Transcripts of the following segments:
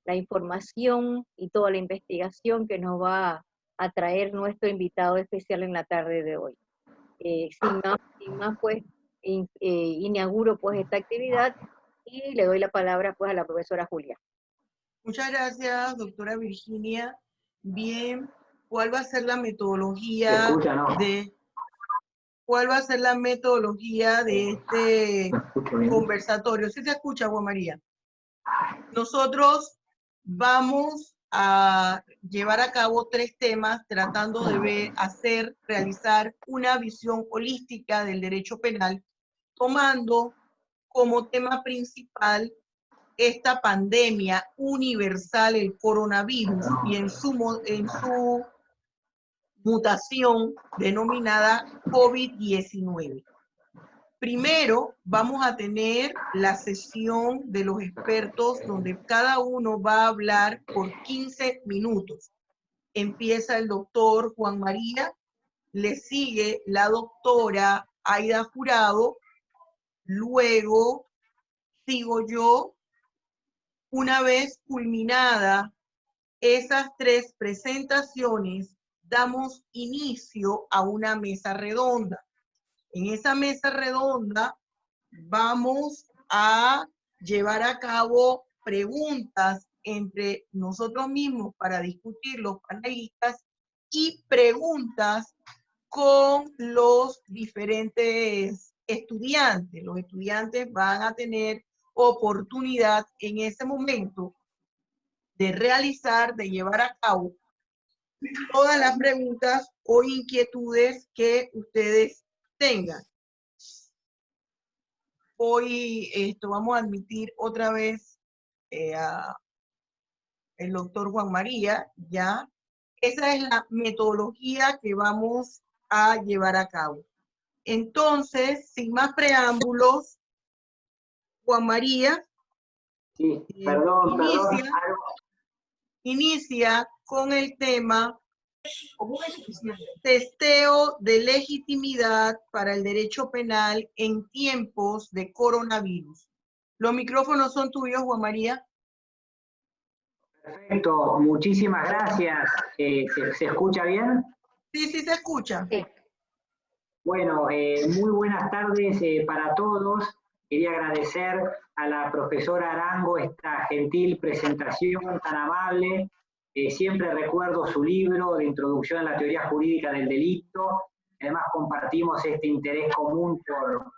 la información y toda la investigación que nos va a traer nuestro invitado especial en la tarde de hoy. Sin más pues, inauguro pues esta actividad y le doy la palabra pues a la profesora Julia. Muchas gracias, doctora Virginia. Bien, ¿cuál va a ser la metodología de este conversatorio? ¿Sí se escucha, Juan María? Nosotros vamos a llevar a cabo 3 temas tratando de realizar una visión holística del derecho penal, tomando como tema principal esta pandemia universal, el coronavirus, y en su mutación denominada COVID-19. Primero vamos a tener la sesión de los expertos donde cada uno va a hablar por 15 minutos. Empieza el doctor Juan María, le sigue la doctora Aida Jurado, luego sigo yo. Una vez culminada esas 3 presentaciones, damos inicio a una mesa redonda. En esa mesa redonda vamos a llevar a cabo preguntas entre nosotros mismos para discutir los panelistas y preguntas con los diferentes estudiantes. Los estudiantes van a tener oportunidad en ese momento de llevar a cabo todas las preguntas o inquietudes que ustedes tengan. Hoy vamos a admitir otra vez a el doctor Juan María, ya. Esa es la metodología que vamos a llevar a cabo. Entonces, sin más preámbulos, Juan María, sí, perdón. Inicia con el tema testeo de legitimidad para el derecho penal en tiempos de coronavirus. Los micrófonos son tuyos, Juan María. Perfecto, muchísimas gracias. ¿Se escucha bien? Sí, sí se escucha. Sí. Bueno, muy buenas tardes para todos. Quería agradecer a la profesora Arango esta gentil presentación tan amable. Siempre recuerdo su libro de Introducción a la Teoría Jurídica del Delito. Además compartimos este interés común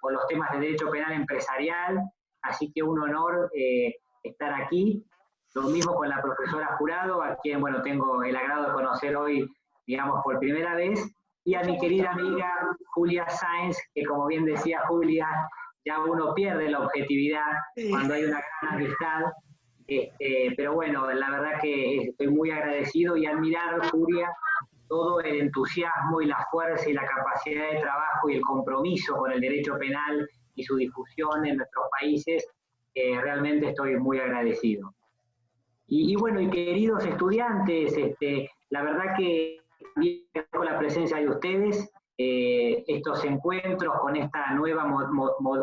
por los temas de derecho penal empresarial, así que un honor estar aquí. Lo mismo con la profesora Jurado, a quien bueno, tengo el agrado de conocer hoy, digamos, por primera vez, y a mi querida amiga Julia Sáenz, que como bien decía Julia, ya uno pierde la objetividad cuando hay una gran amistad. Pero bueno, la verdad que estoy muy agradecido y admirar, Julia, todo el entusiasmo y la fuerza y la capacidad de trabajo y el compromiso con el derecho penal y su difusión en nuestros países. Realmente estoy muy agradecido. Y bueno, y queridos estudiantes, la verdad que también con la presencia de ustedes, estos encuentros con esta nueva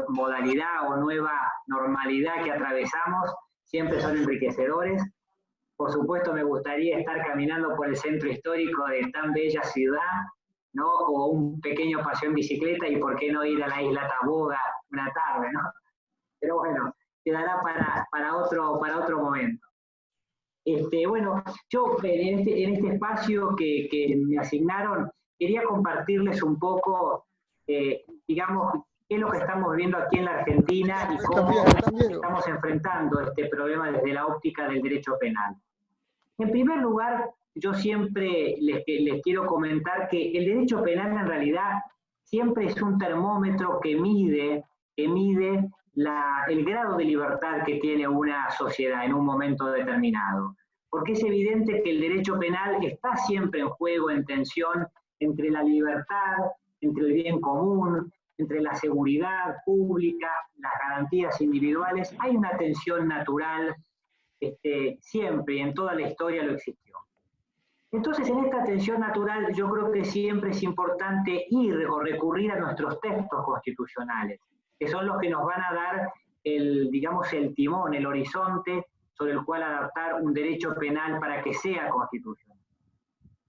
modalidad o nueva normalidad que atravesamos, siempre son enriquecedores. Por supuesto me gustaría estar caminando por el centro histórico de tan bella ciudad, ¿no? O un pequeño paseo en bicicleta y por qué no ir a la isla Taboga una tarde, ¿no? Pero bueno, quedará para otro momento. Bueno, yo en este espacio que me asignaron, quería compartirles un poco, digamos, qué es lo que estamos viendo aquí en la Argentina y cómo estamos enfrentando este problema desde la óptica del derecho penal. En primer lugar, yo siempre les quiero comentar que el derecho penal en realidad siempre es un termómetro que mide el grado de libertad que tiene una sociedad en un momento determinado. Porque es evidente que el derecho penal está siempre en juego, en tensión entre la libertad, entre el bien común, entre la seguridad pública, las garantías individuales. Hay una tensión natural, siempre y en toda la historia lo existió. Entonces, en esta tensión natural, yo creo que siempre es importante ir o recurrir a nuestros textos constitucionales, que son los que nos van a dar el timón, el horizonte sobre el cual adaptar un derecho penal para que sea constitucional.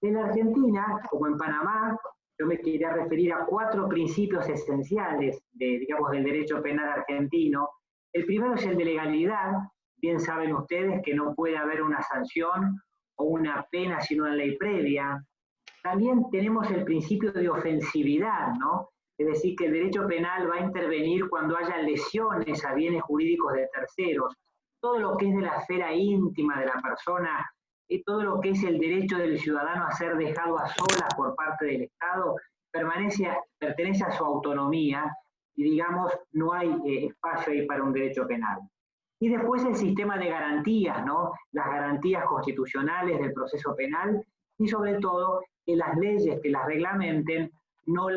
En la Argentina, como en Panamá, yo me quería referir a 4 principios esenciales digamos, del derecho penal argentino. El primero es el de legalidad. Bien saben ustedes que no puede haber una sanción o una pena sin una ley previa. También tenemos el principio de ofensividad, ¿no? Es decir, que el derecho penal va a intervenir cuando haya lesiones a bienes jurídicos de terceros. Todo lo que es de la esfera íntima de la persona, y todo lo que es el derecho del ciudadano a ser dejado a solas por parte del Estado, pertenece a su autonomía y, digamos, no hay espacio ahí para un derecho penal. Y después el sistema de garantías, ¿no? Las garantías constitucionales del proceso penal y, sobre todo, que las leyes que las reglamenten no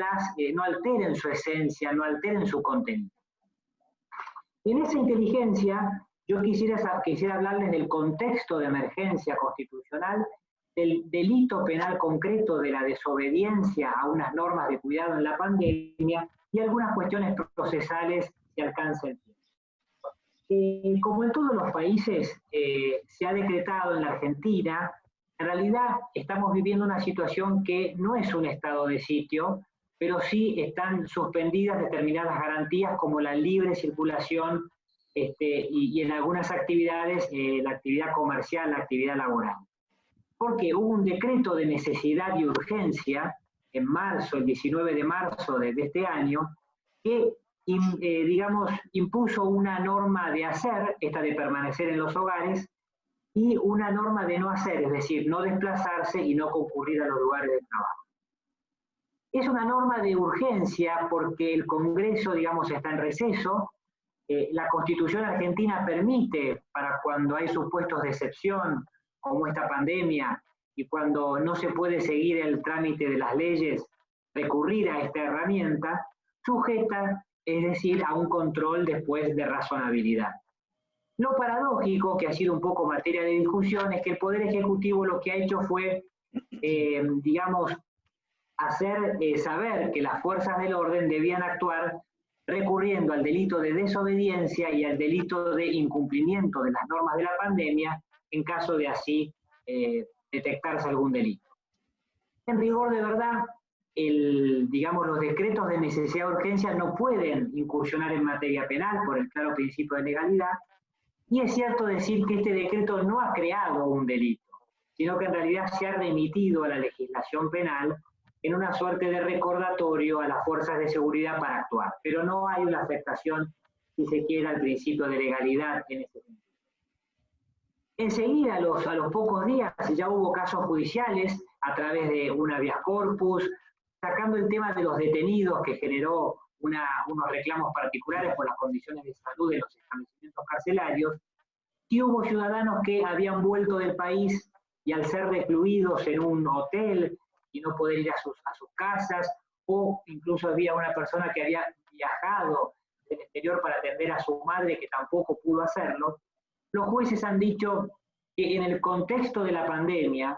alteren su esencia, no alteren su contenido. En esa inteligencia, yo quisiera hablarles del contexto de emergencia constitucional, del delito penal concreto de la desobediencia a unas normas de cuidado en la pandemia y algunas cuestiones procesales si alcanza el tiempo. Como en todos los países, se ha decretado en la Argentina, en realidad estamos viviendo una situación que no es un estado de sitio, pero sí están suspendidas determinadas garantías como la libre circulación y en algunas actividades, la actividad comercial, la actividad laboral. Porque hubo un decreto de necesidad y urgencia en marzo, el 19 de marzo de este año, que digamos, impuso una norma de hacer, esta de permanecer en los hogares, y una norma de no hacer, es decir, no desplazarse y no concurrir a los lugares de trabajo. Es una norma de urgencia porque el Congreso, digamos, está en receso. La Constitución argentina permite, para cuando hay supuestos de excepción, como esta pandemia, y cuando no se puede seguir el trámite de las leyes, recurrir a esta herramienta, sujeta, es decir, a un control después de razonabilidad. Lo paradójico, que ha sido un poco materia de discusión, es que el Poder Ejecutivo lo que ha hecho fue, digamos, hacer saber que las fuerzas del orden debían actuar recurriendo al delito de desobediencia y al delito de incumplimiento de las normas de la pandemia en caso de así detectarse algún delito. En rigor de verdad, digamos, los decretos de necesidad de urgencia no pueden incursionar en materia penal por el claro principio de legalidad, y es cierto decir que este decreto no ha creado un delito, sino que en realidad se ha remitido a la legislación penal en una suerte de recordatorio a las fuerzas de seguridad para actuar, pero no hay una afectación, si se quiere, al principio de legalidad en ese sentido. Enseguida, a los pocos días, ya hubo casos judiciales a través de un habeas corpus, sacando el tema de los detenidos que generó unos reclamos particulares por las condiciones de salud de los establecimientos carcelarios, y hubo ciudadanos que habían vuelto del país y al ser recluidos en un hotel y no poder ir a sus casas, o incluso había una persona que había viajado del exterior para atender a su madre que tampoco pudo hacerlo, los jueces han dicho que en el contexto de la pandemia,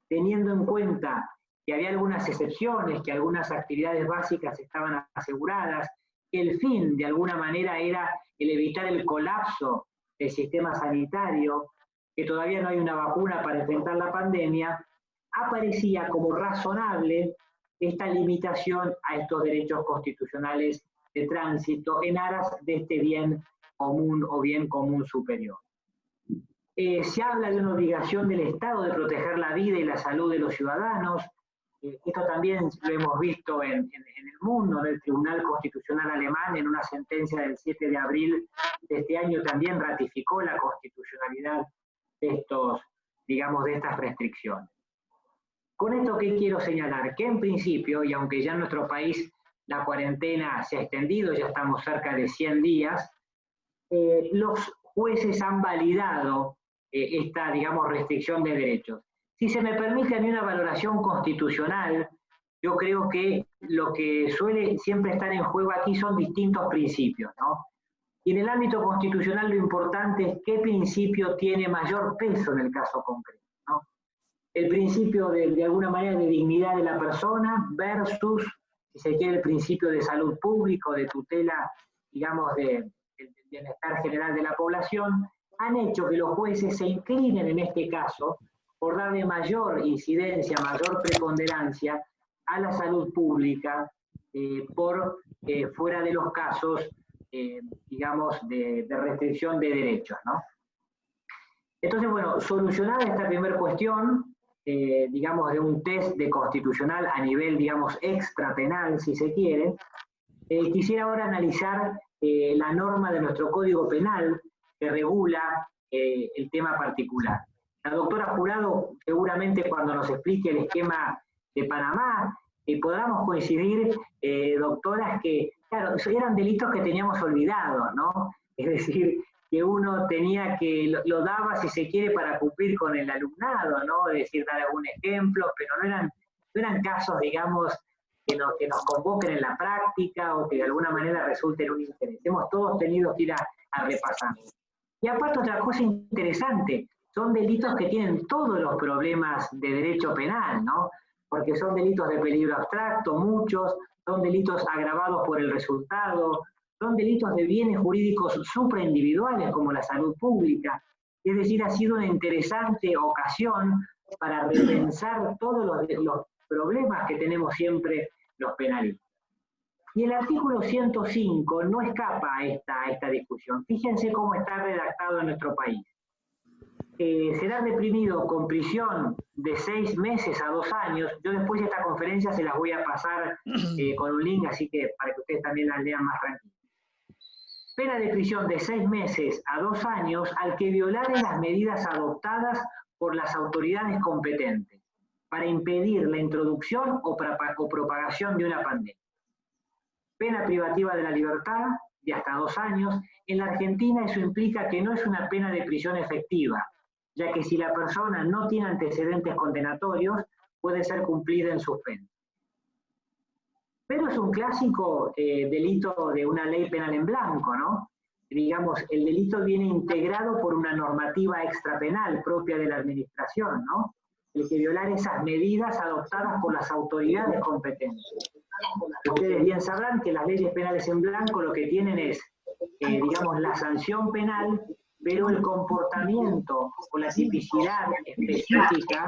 teniendo en cuenta que había algunas excepciones, que algunas actividades básicas estaban aseguradas, que el fin de alguna manera era el evitar el colapso del sistema sanitario, que todavía no hay una vacuna para enfrentar la pandemia, aparecía como razonable esta limitación a estos derechos constitucionales de tránsito en aras de este bien común o bien común superior. Se habla de una obligación del Estado de proteger la vida y la salud de los ciudadanos. Esto también lo hemos visto en el mundo, en el Tribunal Constitucional Alemán, en una sentencia del 7 de abril de este año, también ratificó la constitucionalidad de estas restricciones. Con esto, ¿qué quiero señalar? Que en principio, y aunque ya en nuestro país la cuarentena se ha extendido, ya estamos cerca de 100 días, los jueces han validado esta, digamos, restricción de derechos. Si se me permite a mí una valoración constitucional, yo creo que lo que suele siempre estar en juego aquí son distintos principios, ¿no? Y en el ámbito constitucional lo importante es qué principio tiene mayor peso en el caso concreto, ¿no? El principio de alguna manera de dignidad de la persona versus, si se quiere, el principio de salud pública, de tutela, digamos, del bienestar general de la población. han hecho que los jueces se inclinen en este caso por darle mayor incidencia, mayor preponderancia a la salud pública por fuera de los casos, digamos, de restricción de derechos, ¿no? Entonces, bueno, solucionada esta primera cuestión, digamos, de un test de constitucional a nivel, digamos, extrapenal, si se quiere, quisiera ahora analizar la norma de nuestro Código Penal que regula el tema particular. La doctora Jurado, seguramente cuando nos explique el esquema de Panamá, podamos coincidir, doctoras, que, claro, eran delitos que teníamos olvidados, ¿no? Es decir, que uno tenía que, lo daba, si se quiere, para cumplir con el alumnado, ¿no? Es decir, dar algún ejemplo, pero no eran casos, digamos, que nos convoquen en la práctica o que de alguna manera resulten un interés. Hemos todos tenido que ir a repasar. Y aparte, otra cosa interesante, son delitos que tienen todos los problemas de derecho penal, ¿no? Porque son delitos de peligro abstracto, muchos, son delitos agravados por el resultado, son delitos de bienes jurídicos supraindividuales como la salud pública. Es decir, ha sido una interesante ocasión para repensar todos los problemas que tenemos siempre los penalistas. Y el artículo 105 no escapa a esta discusión. Fíjense cómo está redactado en nuestro país. Será reprimido con prisión de 6 meses a 2 años. Yo después de esta conferencia se las voy a pasar con un link, así que para que ustedes también las lean más tranquilos. Pena de prisión de 6 meses a 2 años al que violare las medidas adoptadas por las autoridades competentes para impedir la introducción o propagación de una pandemia. Pena privativa de la libertad de hasta 2 años. En la Argentina eso implica que no es una pena de prisión efectiva, ya que si la persona no tiene antecedentes condenatorios, puede ser cumplida en suspenso. Pero es un clásico delito de una ley penal en blanco, ¿no? Digamos, el delito viene integrado por una normativa extrapenal propia de la administración, ¿no? El que violar esas medidas adoptadas por las autoridades competentes. Ustedes bien sabrán que las leyes penales en blanco lo que tienen es, digamos, la sanción penal, pero el comportamiento o la tipicidad específica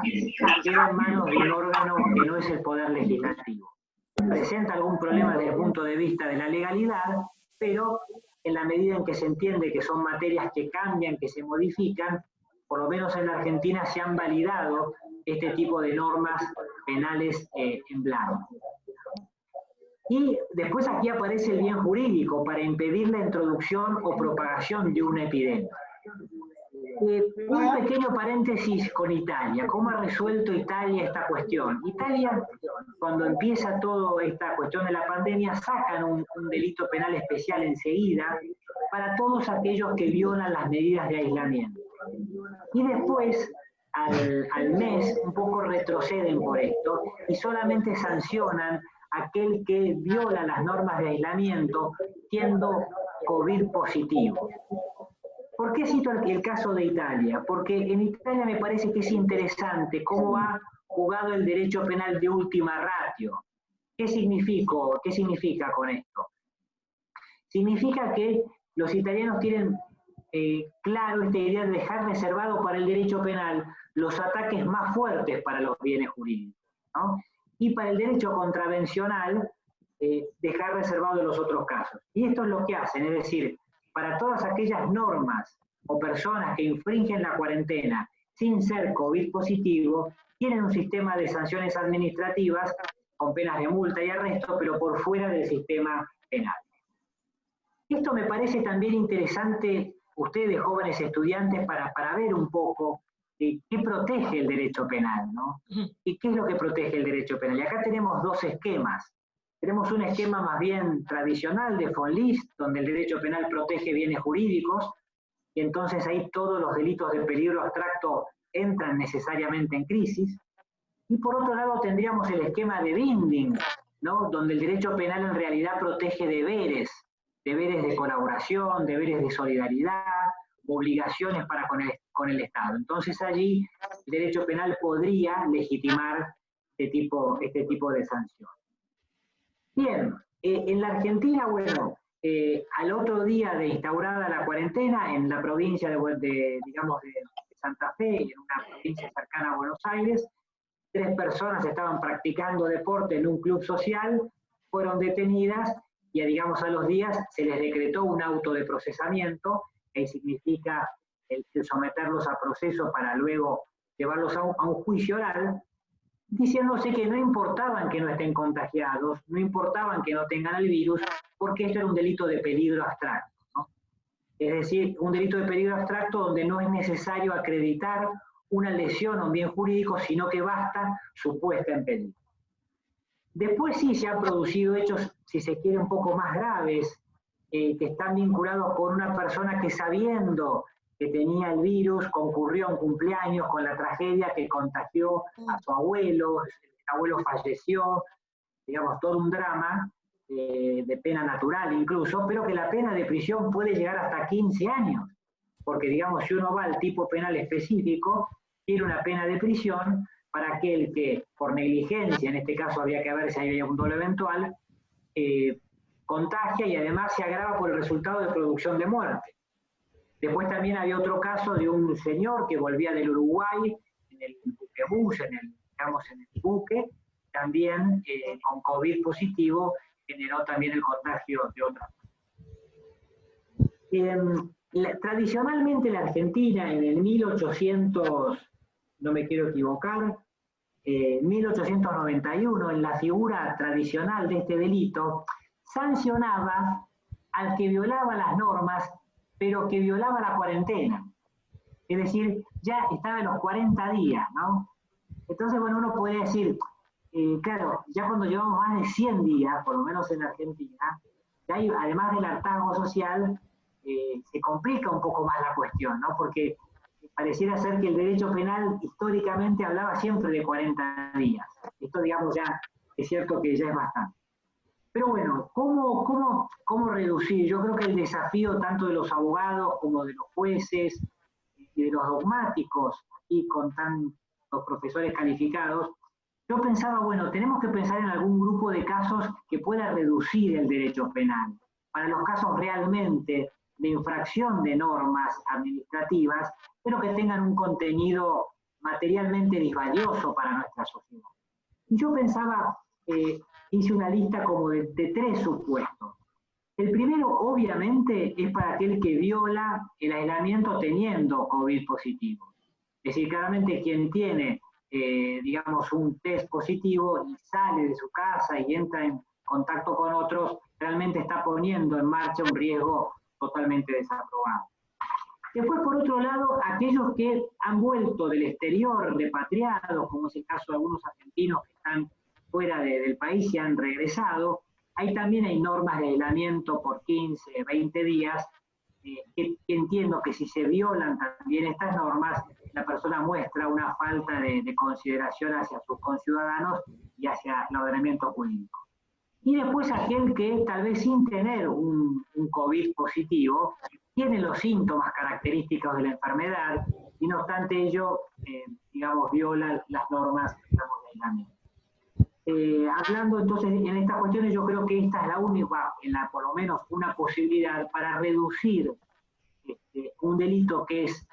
queda en manos de un órgano que no es el Poder Legislativo. Presenta algún problema desde el punto de vista de la legalidad, pero en la medida en que se entiende que son materias que cambian, que se modifican, por lo menos en la Argentina se han validado este tipo de normas penales en blanco. Y después aquí aparece el bien jurídico para impedir la introducción o propagación de una epidemia. Un pequeño paréntesis con Italia. ¿Cómo ha resuelto Italia esta cuestión? Italia, cuando empieza toda esta cuestión de la pandemia, sacan un delito penal especial enseguida para todos aquellos que violan las medidas de aislamiento. Y después, al mes, un poco retroceden por esto y solamente sancionan a aquel que viola las normas de aislamiento siendo COVID positivo. ¿Por qué cito el caso de Italia? Porque en Italia me parece que es interesante cómo ha jugado el derecho penal de última ratio. ¿Qué significa con esto? Significa que los italianos tienen claro esta idea de dejar reservado para el derecho penal los ataques más fuertes para los bienes jurídicos, ¿no? Y para el derecho contravencional dejar reservado los otros casos. Y esto es lo que hacen, es decir, para todas aquellas normas o personas que infringen la cuarentena sin ser COVID positivo, tienen un sistema de sanciones administrativas con penas de multa y arresto, pero por fuera del sistema penal. Esto me parece también interesante, ustedes jóvenes estudiantes, para ver un poco qué protege el derecho penal, ¿no? ¿Y qué es lo que protege el derecho penal? Y acá tenemos 2 esquemas. Tenemos un esquema más bien tradicional de von List, donde el derecho penal protege bienes jurídicos, y entonces ahí todos los delitos de peligro abstracto entran necesariamente en crisis. Y por otro lado tendríamos el esquema de Binding, ¿no? Donde el derecho penal en realidad protege deberes de colaboración, deberes de solidaridad, obligaciones para con el Estado. Entonces allí el derecho penal podría legitimar este tipo de sanción. Bien, en la Argentina, bueno, al otro día de instaurada la cuarentena en la provincia de Santa Fe, en una provincia cercana a Buenos Aires, 3 personas estaban practicando deporte en un club social, fueron detenidas y a los días se les decretó un auto de procesamiento, que significa el someterlos a proceso para luego llevarlos a un juicio oral, diciéndose que no importaban que no estén contagiados, no importaban que no tengan el virus, porque esto era un delito de peligro abstracto, ¿no? Es decir, un delito de peligro abstracto donde no es necesario acreditar una lesión o un bien jurídico, sino que basta su puesta en peligro. Después sí se han producido hechos, si se quiere, un poco más graves, que están vinculados con una persona que, sabiendo que tenía el virus, concurrió a un cumpleaños con la tragedia que contagió a su abuelo, el abuelo falleció, todo un drama, de pena natural incluso, pero que la pena de prisión puede llegar hasta 15 años, porque si uno va al tipo penal específico, tiene una pena de prisión para aquel que, por negligencia, en este caso había que ver si había un dolo eventual, contagia y además se agrava por el resultado de producción de muerte. Después también había otro caso de un señor que volvía del Uruguay en el buquebús, en el buque, también con COVID positivo, generó también el contagio de otras. Tradicionalmente la Argentina, en el 1800, no me quiero equivocar, 1891, en la figura tradicional de este delito, sancionaba al que violaba las normas, pero que violaba la cuarentena. Es decir, ya estaba en los 40 días, ¿no? Entonces, uno podría decir, claro, ya cuando llevamos más de 100 días, por lo menos en Argentina, ya hay, además del hartazgo social, se complica un poco más la cuestión, ¿no? Porque pareciera ser que el derecho penal históricamente hablaba siempre de 40 días. Esto, ya es cierto que ya es bastante. Pero bueno, ¿cómo reducir? Yo creo que el desafío tanto de los abogados como de los jueces y de los dogmáticos, aquí con los profesores calificados, yo pensaba, tenemos que pensar en algún grupo de casos que pueda reducir el derecho penal. Para los casos realmente de infracción de normas administrativas, pero que tengan un contenido materialmente disvalioso para nuestra sociedad. Y yo pensaba, hice una lista como de 3 supuestos. El primero, obviamente, es para aquel que viola el aislamiento teniendo COVID positivo. Es decir, claramente quien tiene, un test positivo y sale de su casa y entra en contacto con otros, realmente está poniendo en marcha un riesgo totalmente desaprobado. Después, por otro lado, aquellos que han vuelto del exterior, repatriados, como es el caso de algunos argentinos que están fuera del país y han regresado, ahí también hay normas de aislamiento por 15, 20 días, que entiendo que si se violan también estas normas, la persona muestra una falta de consideración hacia sus conciudadanos y hacia el ordenamiento jurídico. Y después aquel que tal vez sin tener un COVID positivo, tiene los síntomas característicos de la enfermedad y no obstante ello, viola las normas de aislamiento. Hablando entonces en estas cuestiones, yo creo que esta es la única, por lo menos una posibilidad para reducir un delito que es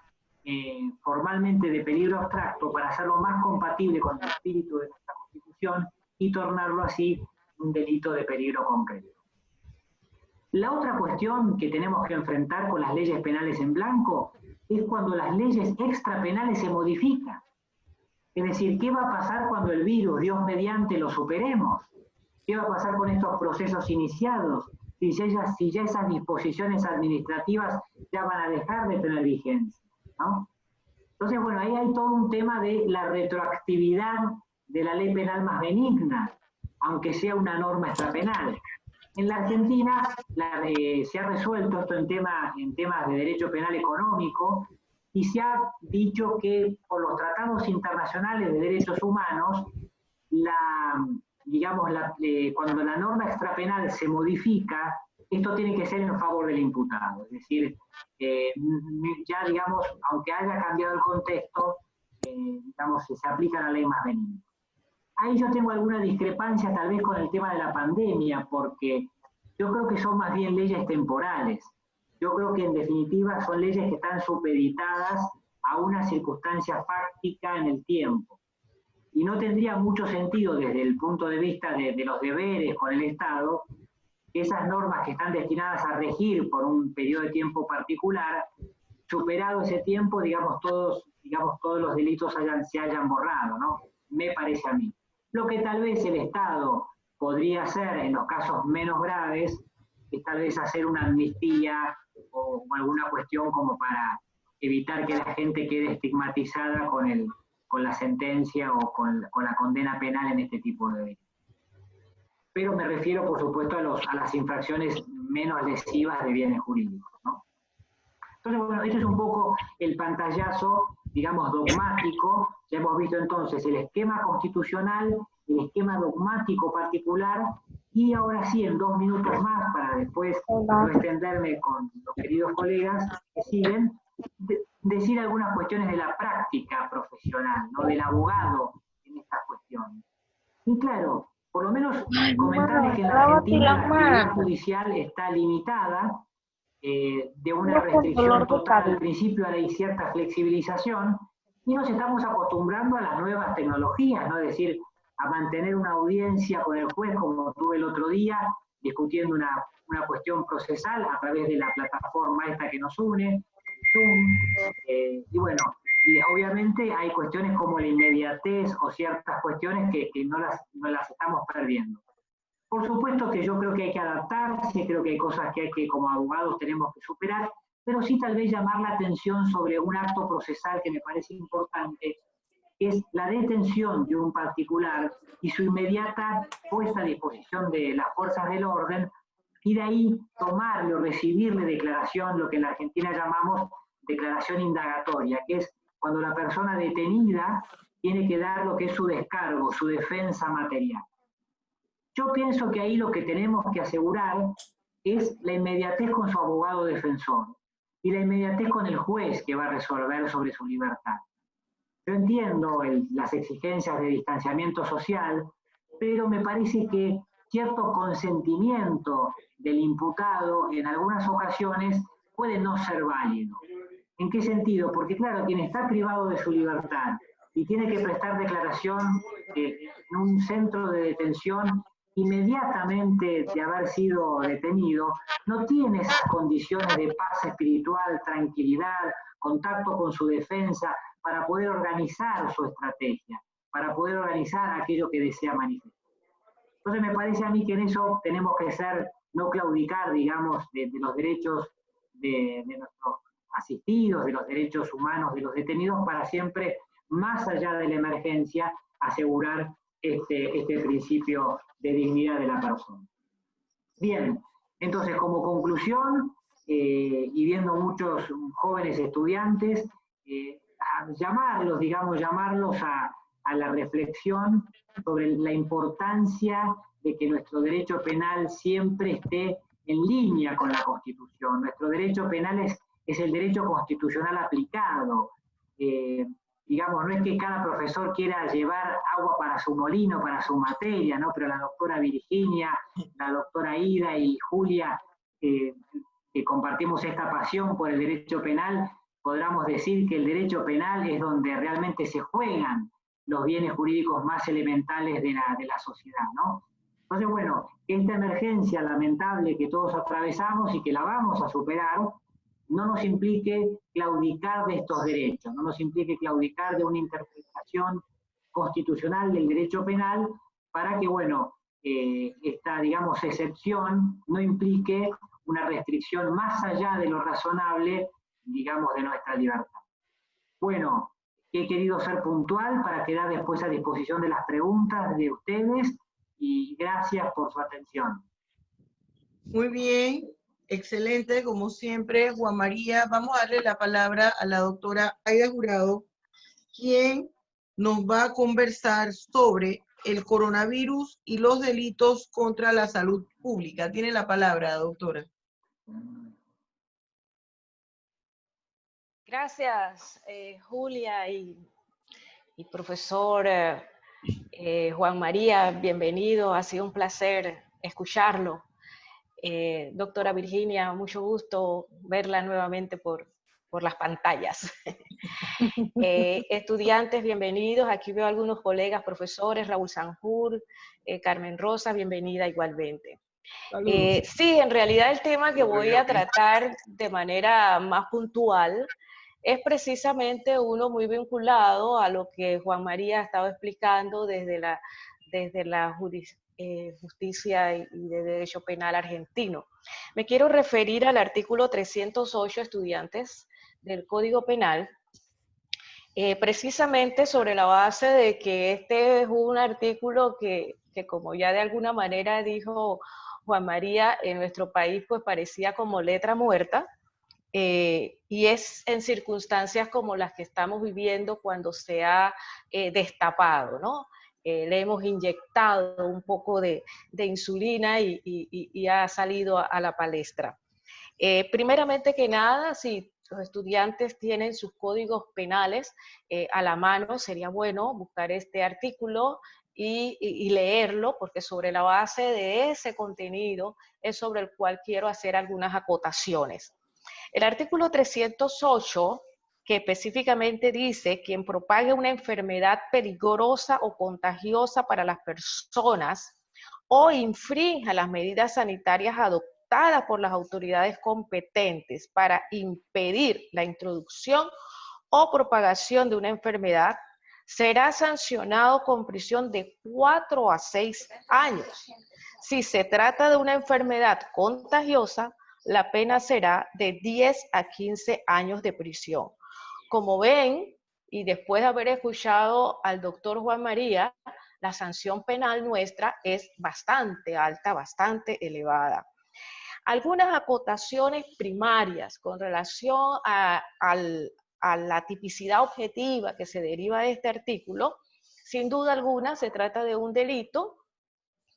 formalmente de peligro abstracto, para hacerlo más compatible con el espíritu de nuestra Constitución y tornarlo así un delito de peligro concreto. La otra cuestión que tenemos que enfrentar con las leyes penales en blanco es cuando las leyes extrapenales se modifican. Es decir, ¿qué va a pasar cuando el virus, Dios mediante, lo superemos? ¿Qué va a pasar con estos procesos iniciados? Si ya esas disposiciones administrativas ya van a dejar de tener vigencia, ¿no? Entonces, ahí hay todo un tema de la retroactividad de la ley penal más benigna, aunque sea una norma extrapenal. En la Argentina se ha resuelto esto en temas de derecho penal económico, y se ha dicho que por los tratados internacionales de derechos humanos, cuando la norma extrapenal se modifica, esto tiene que ser en favor del imputado. Es decir, aunque haya cambiado el contexto, se aplica la ley más benigna. Ahí yo tengo alguna discrepancia tal vez con el tema de la pandemia, porque yo creo que son más bien leyes temporales. Yo creo que en definitiva son leyes que están supeditadas a una circunstancia fáctica en el tiempo. Y no tendría mucho sentido desde el punto de vista de los deberes con el Estado, que esas normas que están destinadas a regir por un periodo de tiempo particular, superado ese tiempo, digamos, todos los delitos se hayan borrado, ¿no? Me parece a mí. Lo que tal vez el Estado podría hacer en los casos menos graves es tal vez hacer una amnistía o alguna cuestión como para evitar que la gente quede estigmatizada con la sentencia o con la condena penal en este tipo de delitos. Pero me refiero, por supuesto, a las infracciones menos lesivas de bienes jurídicos, ¿no? Entonces, bueno, este es un poco el pantallazo, digamos, dogmático. Ya hemos visto entonces el esquema constitucional, el esquema dogmático particular, y ahora sí, en 2 minutos más, para después no extenderme con los queridos colegas que siguen, decir algunas cuestiones de la práctica profesional, ¿no? Del abogado en estas cuestiones. Y claro, por lo menos comentarles que en la Argentina la actividad judicial está limitada, de una restricción total. Al principio hay cierta flexibilización y nos estamos acostumbrando a las nuevas tecnologías, ¿no? Es decir, a mantener una audiencia con el juez, como tuve el otro día, discutiendo una cuestión procesal a través de la plataforma esta que nos une, Zoom, y bueno, y obviamente hay cuestiones como la inmediatez o ciertas cuestiones que no las estamos perdiendo. Por supuesto que yo creo que hay que adaptarse, creo que hay cosas que como abogados tenemos que superar, pero sí tal vez llamar la atención sobre un acto procesal que me parece importante, que es la detención de un particular y su inmediata puesta a disposición de las fuerzas del orden, y de ahí tomarle o recibirle declaración, lo que en la Argentina llamamos declaración indagatoria, que es cuando la persona detenida tiene que dar lo que es su descargo, su defensa material. Yo pienso que ahí lo que tenemos que asegurar es la inmediatez con su abogado defensor y la inmediatez con el juez que va a resolver sobre su libertad. Yo entiendo las exigencias de distanciamiento social, pero me parece que cierto consentimiento del imputado en algunas ocasiones puede no ser válido. ¿En qué sentido? Porque claro, quien está privado de su libertad y tiene que prestar declaración en un centro de detención inmediatamente de haber sido detenido, no tiene esas condiciones de paz espiritual, tranquilidad, contacto con su defensa, para poder organizar su estrategia, para poder organizar aquello que desea manifestar. Entonces me parece a mí que en eso tenemos que no claudicar, digamos, de los derechos de nuestros asistidos, de los derechos humanos de los detenidos, para siempre, más allá de la emergencia, asegurar este principio de dignidad de la persona. Bien, entonces como conclusión, y viendo muchos jóvenes estudiantes, llamarlos a la reflexión sobre la importancia de que nuestro derecho penal siempre esté en línea con la Constitución. Nuestro derecho penal es el derecho constitucional aplicado. Digamos, no es que cada profesor quiera llevar agua para su molino, para su materia, ¿no? Pero la doctora Virginia, la doctora Ida y Julia, que compartimos esta pasión por el derecho penal, podríamos decir que el derecho penal es donde realmente se juegan los bienes jurídicos más elementales de la sociedad, ¿no? Entonces, bueno, esta emergencia lamentable que todos atravesamos y que la vamos a superar, no nos implique claudicar de estos derechos, no nos implique claudicar de una interpretación constitucional del derecho penal para que, bueno, esta, digamos, excepción no implique una restricción más allá de lo razonable, digamos, de nuestra libertad. Bueno, he querido ser puntual para quedar después a disposición de las preguntas de ustedes y gracias por su atención. Muy bien, excelente, como siempre, Juan María. Vamos a darle la palabra a la doctora Aida Jurado, quien nos va a conversar sobre el coronavirus y los delitos contra la salud pública. Tiene la palabra, doctora. Gracias, Julia y profesor Juan María, bienvenido. Ha sido un placer escucharlo. Doctora Virginia, mucho gusto verla nuevamente por las pantallas. Estudiantes, bienvenidos. Aquí veo algunos colegas, profesores, Raúl Sanjur, Carmen Rosa, bienvenida igualmente. Sí, en realidad el tema que voy a tratar de manera más puntual es precisamente uno muy vinculado a lo que Juan María ha estado explicando desde la justicia y de derecho penal argentino. Me quiero referir al artículo 308, estudiantes, del Código Penal, precisamente sobre la base de que este es un artículo que como ya de alguna manera dijo Juan María, en nuestro país pues parecía como letra muerta, y es en circunstancias como las que estamos viviendo cuando se ha destapado, ¿no? Le hemos inyectado un poco de insulina y ha salido a la palestra. Primeramente que nada, si los estudiantes tienen sus códigos penales a la mano, sería bueno buscar este artículo y leerlo, porque sobre la base de ese contenido es sobre el cual quiero hacer algunas acotaciones. El artículo 308, que específicamente dice: quien propague una enfermedad peligrosa o contagiosa para las personas o infrinja las medidas sanitarias adoptadas por las autoridades competentes para impedir la introducción o propagación de una enfermedad, será sancionado con prisión de 4 a 6 años. Si se trata de una enfermedad contagiosa, la pena será de 10 a 15 años de prisión. Como ven, y después de haber escuchado al doctor Juan María, la sanción penal nuestra es bastante alta, bastante elevada. Algunas acotaciones primarias con relación a la tipicidad objetiva que se deriva de este artículo. Sin duda alguna se trata de un delito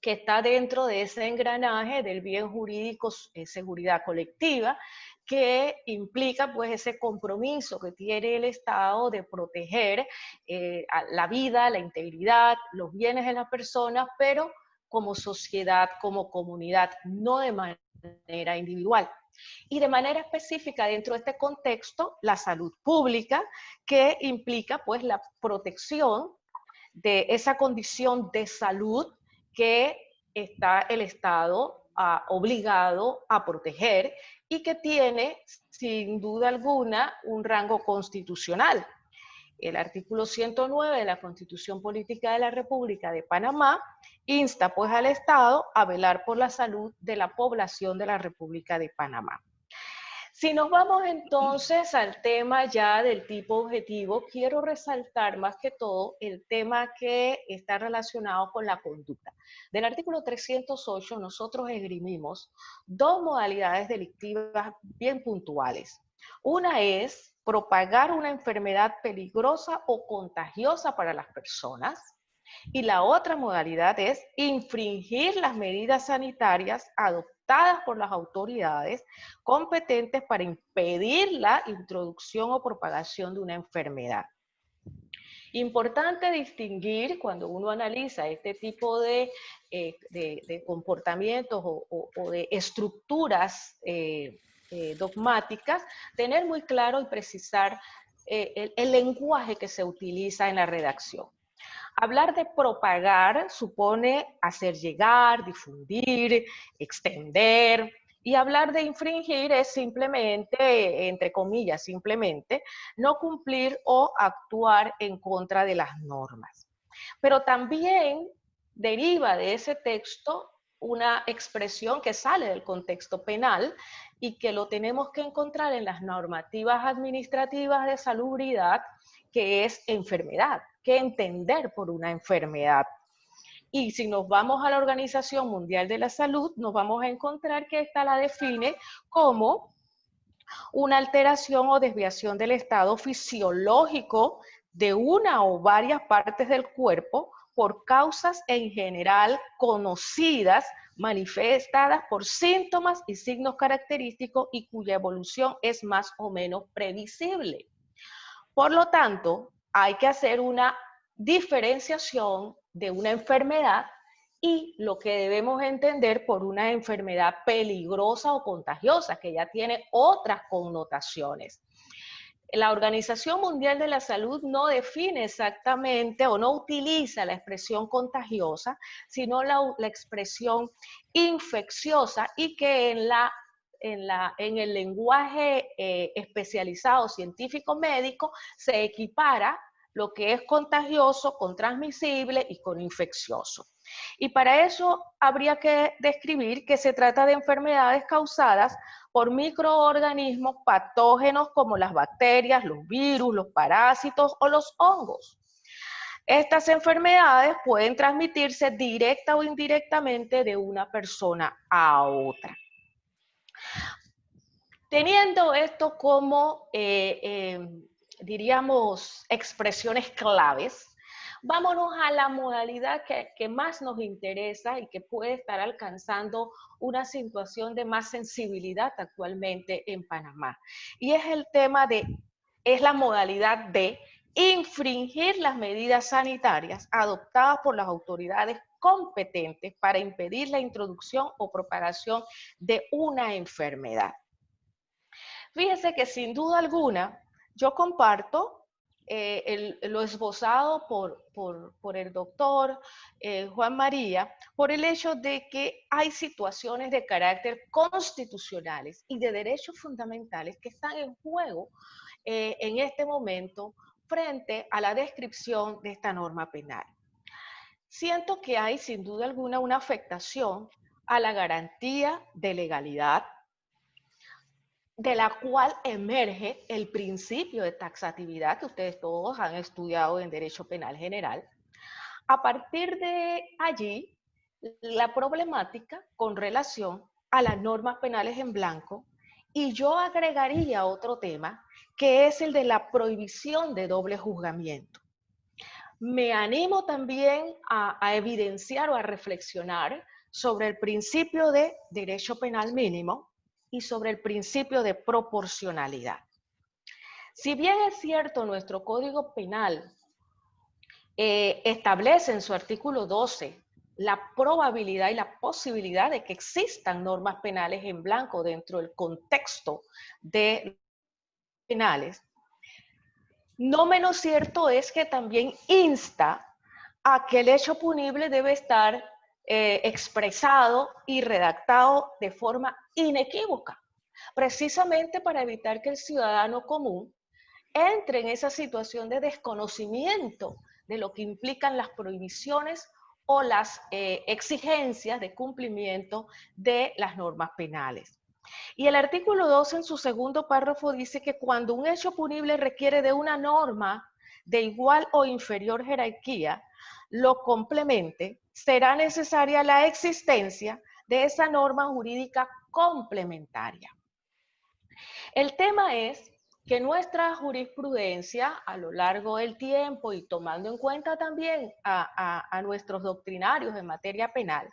que está dentro de ese engranaje del bien jurídico, seguridad colectiva, que implica pues ese compromiso que tiene el Estado de proteger la vida, la integridad, los bienes de las personas, pero como sociedad, como comunidad, no de manera individual. Y de manera específica dentro de este contexto, la salud pública, que implica pues la protección de esa condición de salud que está el Estado obligado a proteger y que tiene, sin duda alguna, un rango constitucional. El artículo 109 de la Constitución Política de la República de Panamá insta pues al Estado a velar por la salud de la población de la República de Panamá. Si nos vamos entonces al tema ya del tipo objetivo, quiero resaltar más que todo el tema que está relacionado con la conducta. Del artículo 308 nosotros esgrimimos dos modalidades delictivas bien puntuales. Una es propagar una enfermedad peligrosa o contagiosa para las personas, y la otra modalidad es infringir las medidas sanitarias adoptadas por las autoridades competentes para impedir la introducción o propagación de una enfermedad. Importante distinguir cuando uno analiza este tipo de comportamientos o de estructuras dogmáticas, tener muy claro y precisar el lenguaje que se utiliza en la redacción. Hablar de propagar supone hacer llegar, difundir, extender, y hablar de infringir es simplemente, entre comillas, simplemente no cumplir o actuar en contra de las normas. Pero también deriva de ese texto una expresión que sale del contexto penal y que lo tenemos que encontrar en las normativas administrativas de salubridad, que es enfermedad, que entender por una enfermedad. Y si nos vamos a la Organización Mundial de la Salud, nos vamos a encontrar que esta la define como una alteración o desviación del estado fisiológico de una o varias partes del cuerpo por causas en general conocidas, manifestadas por síntomas y signos característicos y cuya evolución es más o menos previsible. Por lo tanto, hay que hacer una diferenciación de una enfermedad y lo que debemos entender por una enfermedad peligrosa o contagiosa, que ya tiene otras connotaciones. La Organización Mundial de la Salud no define exactamente o no utiliza la expresión contagiosa, sino la expresión infecciosa, y que en el lenguaje especializado científico médico se equipara lo que es contagioso con transmisible y con infeccioso. Y para eso habría que describir que se trata de enfermedades causadas por microorganismos patógenos como las bacterias, los virus, los parásitos o los hongos. Estas enfermedades pueden transmitirse directa o indirectamente de una persona a otra. Teniendo esto como, diríamos, expresiones claves, vámonos a la modalidad que más nos interesa y que puede estar alcanzando una situación de más sensibilidad actualmente en Panamá. Y es el tema es la modalidad de infringir las medidas sanitarias adoptadas por las autoridades competentes para impedir la introducción o propagación de una enfermedad. Fíjense que sin duda alguna yo comparto lo esbozado por el doctor Juan María, por el hecho de que hay situaciones de carácter constitucionales y de derechos fundamentales que están en juego en este momento frente a la descripción de esta norma penal. Siento que hay sin duda alguna una afectación a la garantía de legalidad, de la cual emerge el principio de taxatividad que ustedes todos han estudiado en Derecho Penal General. A partir de allí, la problemática con relación a las normas penales en blanco, y yo agregaría otro tema, que es el de la prohibición de doble juzgamiento. Me animo también a evidenciar o a reflexionar sobre el principio de derecho penal mínimo y sobre el principio de proporcionalidad. Si bien es cierto, nuestro Código Penal establece en su artículo 12 la probabilidad y la posibilidad de que existan normas penales en blanco dentro del contexto de penales, no menos cierto es que también insta a que el hecho punible debe estar expresado y redactado de forma inequívoca, precisamente para evitar que el ciudadano común entre en esa situación de desconocimiento de lo que implican las prohibiciones o las exigencias de cumplimiento de las normas penales. Y el artículo 12 en su segundo párrafo dice que cuando un hecho punible requiere de una norma de igual o inferior jerarquía, lo complemente, será necesaria la existencia de esa norma jurídica complementaria. El tema es que nuestra jurisprudencia a lo largo del tiempo y tomando en cuenta también a nuestros doctrinarios en materia penal,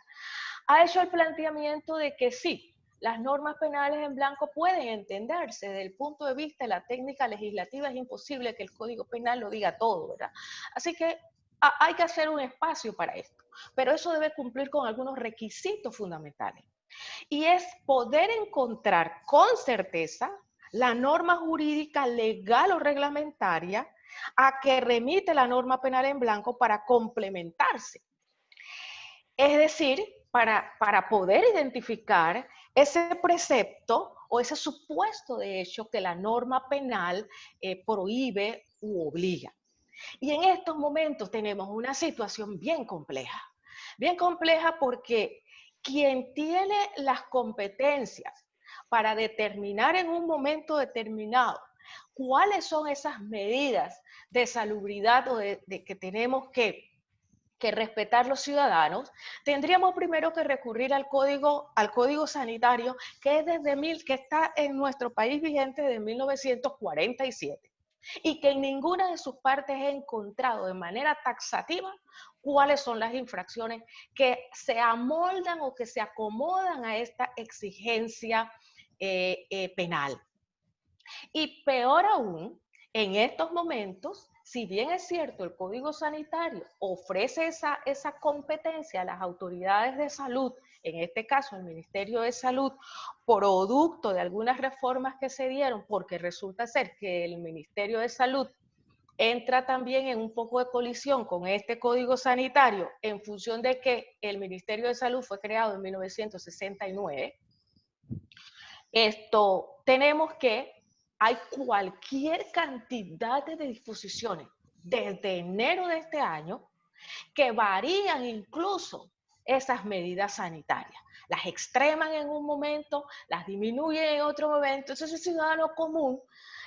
ha hecho el planteamiento de que sí, las normas penales en blanco pueden entenderse desde el punto de vista de la técnica legislativa. Es imposible que el Código Penal lo diga todo, ¿verdad? Así que hay que hacer un espacio para esto, pero eso debe cumplir con algunos requisitos fundamentales. Y es poder encontrar con certeza la norma jurídica legal o reglamentaria a que remite la norma penal en blanco para complementarse. Es decir, para poder identificar ese precepto o ese supuesto de hecho que la norma penal prohíbe u obliga. Y en estos momentos tenemos una situación bien compleja porque quien tiene las competencias para determinar en un momento determinado cuáles son esas medidas de salubridad o de que tenemos que respetar los ciudadanos, tendríamos primero que recurrir al código sanitario que está en nuestro país vigente desde 1947 y que en ninguna de sus partes he encontrado de manera taxativa cuáles son las infracciones que se amoldan o que se acomodan a esta exigencia penal. Y peor aún, en estos momentos si bien es cierto, el Código Sanitario ofrece esa competencia a las autoridades de salud, en este caso el Ministerio de Salud, producto de algunas reformas que se dieron, porque resulta ser que el Ministerio de Salud entra también en un poco de colisión con este Código Sanitario en función de que el Ministerio de Salud fue creado en 1969. Tenemos que hay cualquier cantidad de disposiciones desde enero de este año que varían incluso esas medidas sanitarias. Las extreman en un momento, las disminuyen en otro momento. Entonces el ciudadano común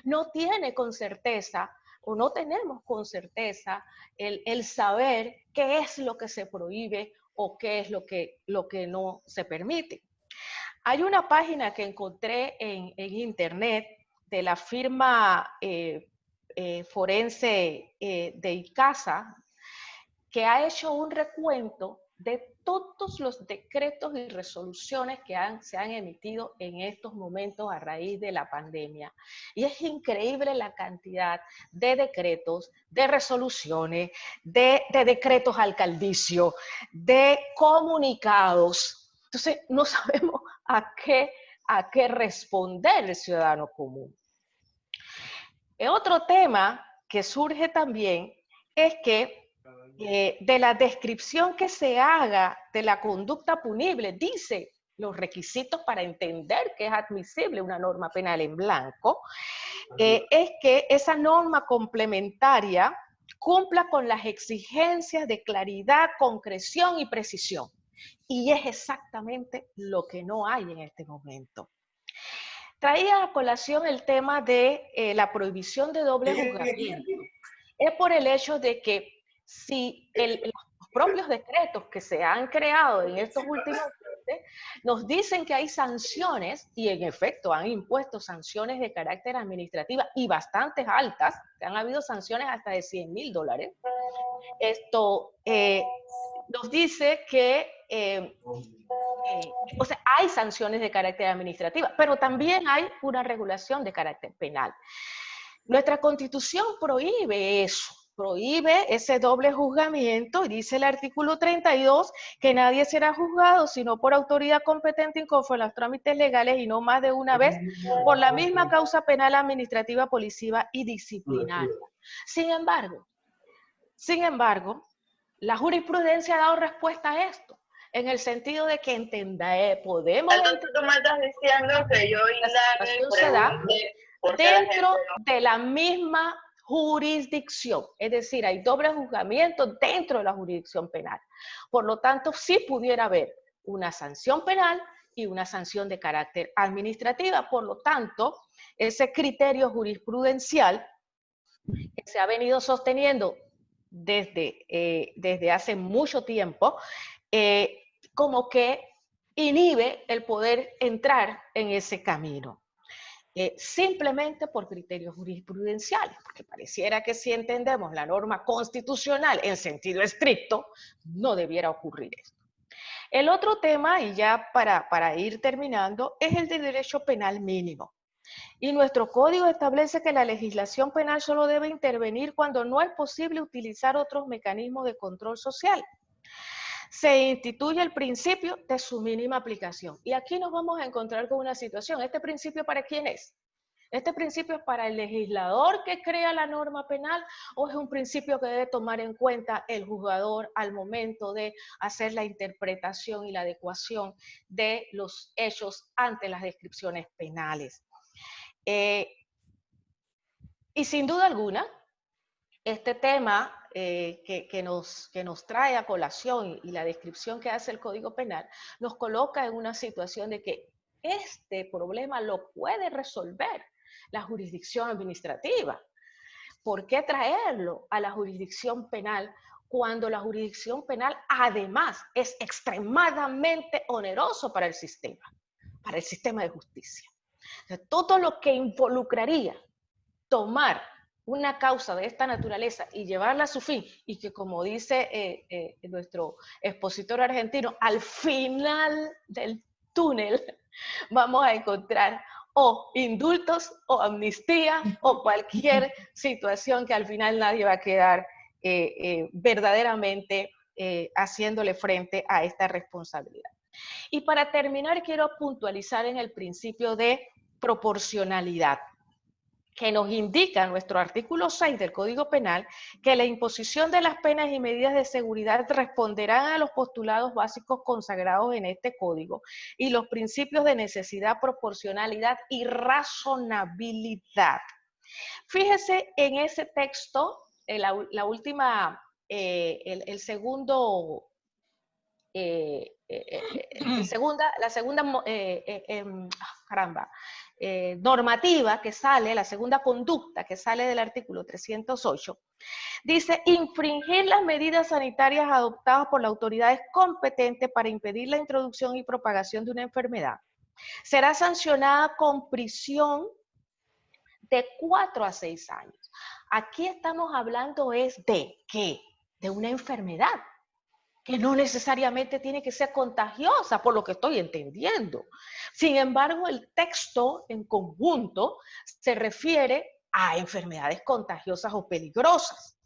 no tiene con certeza, o no tenemos con certeza, el saber qué es lo que se prohíbe o qué es lo que no se permite. Hay una página que encontré en internet de la firma forense de Icasa, que ha hecho un recuento de todos los decretos y resoluciones que se han emitido en estos momentos a raíz de la pandemia. Y es increíble la cantidad de decretos, de resoluciones, de decretos alcaldicios, de comunicados. Entonces, no sabemos a qué responder el ciudadano común. Otro tema que surge también es que de la descripción que se haga de la conducta punible, dice los requisitos para entender que es admisible una norma penal en blanco, es que esa norma complementaria cumpla con las exigencias de claridad, concreción y precisión. Y es exactamente lo que no hay en este momento. Traía a colación el tema de la prohibición de doble juzgamiento. Es por el hecho de que si los propios decretos que se han creado en estos últimos meses nos dicen que hay sanciones, y en efecto han impuesto sanciones de carácter administrativo y bastante altas, que han habido sanciones hasta de $100,000. Nos dice que o sea, hay sanciones de carácter administrativo, pero también hay una regulación de carácter penal. Nuestra Constitución prohíbe eso, prohíbe ese doble juzgamiento, y dice el artículo 32 que nadie será juzgado sino por autoridad competente y conforme a los trámites legales y no más de una vez por la misma causa penal, administrativa, policiva y disciplinaria. Sin embargo, la jurisprudencia ha dado respuesta a esto, en el sentido de que podemos entonces tú me estás diciendo que yo se da dentro de la misma jurisdicción, es decir, hay doble juzgamiento dentro de la jurisdicción penal. Por lo tanto, sí pudiera haber una sanción penal y una sanción de carácter administrativa. Por lo tanto, ese criterio jurisprudencial que se ha venido sosteniendo desde hace mucho tiempo, como que inhibe el poder entrar en ese camino. Simplemente por criterios jurisprudenciales, porque pareciera que si entendemos la norma constitucional en sentido estricto, no debiera ocurrir esto. El otro tema, y ya para ir terminando, es el del derecho penal mínimo. Y nuestro código establece que la legislación penal solo debe intervenir cuando no es posible utilizar otros mecanismos de control social. Se instituye el principio de su mínima aplicación. Y aquí nos vamos a encontrar con una situación. ¿Este principio para quién es? ¿Este principio es para el legislador que crea la norma penal o es un principio que debe tomar en cuenta el juzgador al momento de hacer la interpretación y la adecuación de los hechos ante las descripciones penales? Y sin duda alguna, este tema que nos trae a colación y la descripción que hace el Código Penal nos coloca en una situación de que este problema lo puede resolver la jurisdicción administrativa. ¿Por qué traerlo a la jurisdicción penal cuando la jurisdicción penal además es extremadamente oneroso para el sistema de justicia? Todo lo que involucraría tomar una causa de esta naturaleza y llevarla a su fin, y que como dice nuestro expositor argentino, al final del túnel vamos a encontrar o indultos, o amnistía, o cualquier situación que al final nadie va a quedar verdaderamente haciéndole frente a esta responsabilidad. Y para terminar, quiero puntualizar en el principio de proporcionalidad, que nos indica nuestro artículo 6 del Código Penal que la imposición de las penas y medidas de seguridad responderán a los postulados básicos consagrados en este código y los principios de necesidad, proporcionalidad y razonabilidad. Fíjese en ese texto, la última, la segunda normativa que sale, la segunda conducta que sale del artículo 308, dice: infringir las medidas sanitarias adoptadas por las autoridades competentes para impedir la introducción y propagación de una enfermedad será sancionada con prisión de 4 a 6 años. Aquí estamos hablando es de ¿qué? De una enfermedad que no necesariamente tiene que ser contagiosa, por lo que estoy entendiendo. Sin embargo, el texto en conjunto se refiere a enfermedades contagiosas o peligrosas.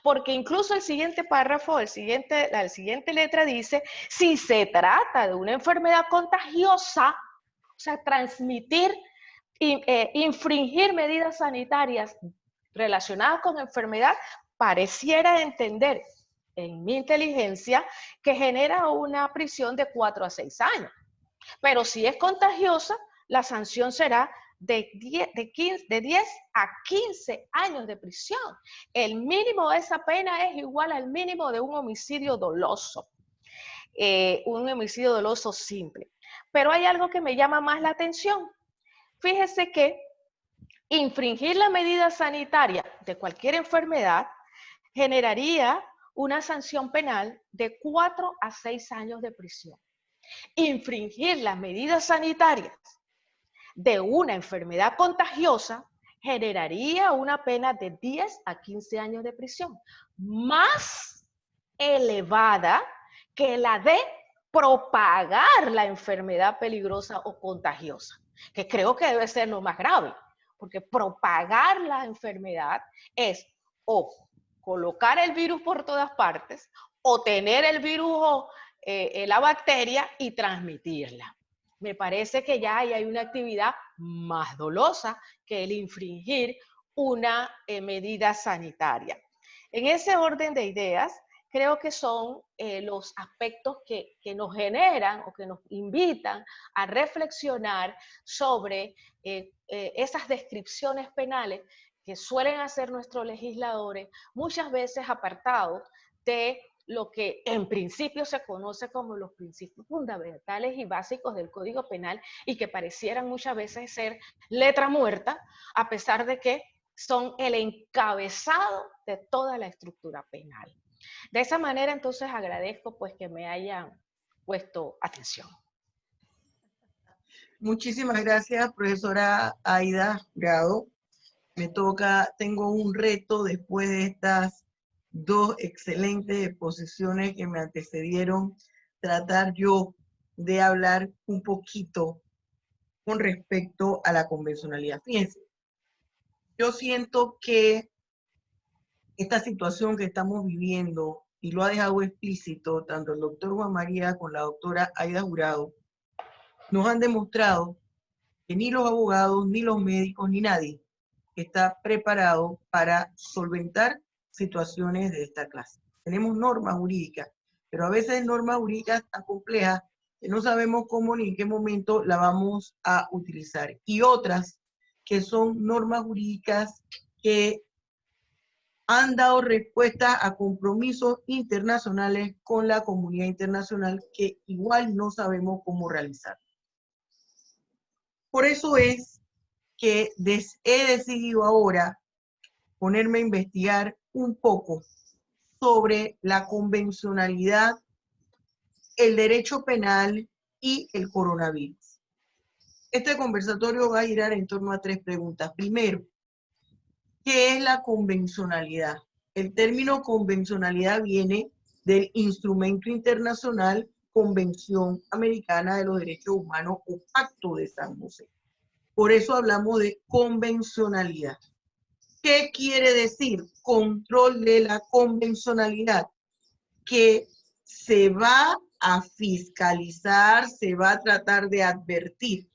Porque incluso el siguiente párrafo, la siguiente letra dice: si se trata de una enfermedad contagiosa, o sea, transmitir, infringir medidas sanitarias relacionadas con enfermedad, pareciera entender en mi inteligencia que genera una prisión de 4 a 6 años. Pero si es contagiosa, la sanción será de 10 a 15 años de prisión. El mínimo de esa pena es igual al mínimo de un homicidio doloso. Un homicidio doloso simple. Pero hay algo que me llama más la atención. Fíjese que infringir la medida sanitaria de cualquier enfermedad generaría una sanción penal de 4 a 6 años de prisión. Infringir las medidas sanitarias de una enfermedad contagiosa generaría una pena de 10 a 15 años de prisión, más elevada que la de propagar la enfermedad peligrosa o contagiosa, que creo que debe ser lo más grave, porque propagar la enfermedad es o colocar el virus por todas partes, o tener el virus o la bacteria y transmitirla. Me parece que ya hay una actividad más dolosa que el infringir una medida sanitaria. En ese orden de ideas, creo que son los aspectos que nos generan o que nos invitan a reflexionar sobre esas descripciones penales que suelen hacer nuestros legisladores, muchas veces apartados de lo que en principio se conoce como los principios fundamentales y básicos del Código Penal y que parecieran muchas veces ser letra muerta, a pesar de que son el encabezado de toda la estructura penal. De esa manera, entonces, agradezco pues que me hayan puesto atención. Muchísimas gracias, profesora Aida Jurado. Tengo un reto después de estas dos excelentes exposiciones que me antecedieron, tratar yo de hablar un poquito con respecto a la convencionalidad. Fíjense, yo siento que esta situación que estamos viviendo, y lo ha dejado explícito tanto el doctor Juan María con la doctora Aida Jurado, nos han demostrado que ni los abogados, ni los médicos, ni nadie está preparado para solventar situaciones de esta clase. Tenemos normas jurídicas, pero a veces normas jurídicas tan complejas que no sabemos cómo ni en qué momento la vamos a utilizar. Y otras que son normas jurídicas que han dado respuesta a compromisos internacionales con la comunidad internacional que igual no sabemos cómo realizar. Por eso es que he decidido ahora ponerme a investigar un poco sobre la convencionalidad, el derecho penal y el coronavirus. Este conversatorio va a girar en torno a 3 preguntas. Primero, ¿qué es la convencionalidad? El término convencionalidad viene del instrumento internacional Convención Americana de los Derechos Humanos o Pacto de San José. Por eso hablamos de convencionalidad. ¿Qué quiere decir control de la convencionalidad? Que se va a fiscalizar, se va a tratar de advertir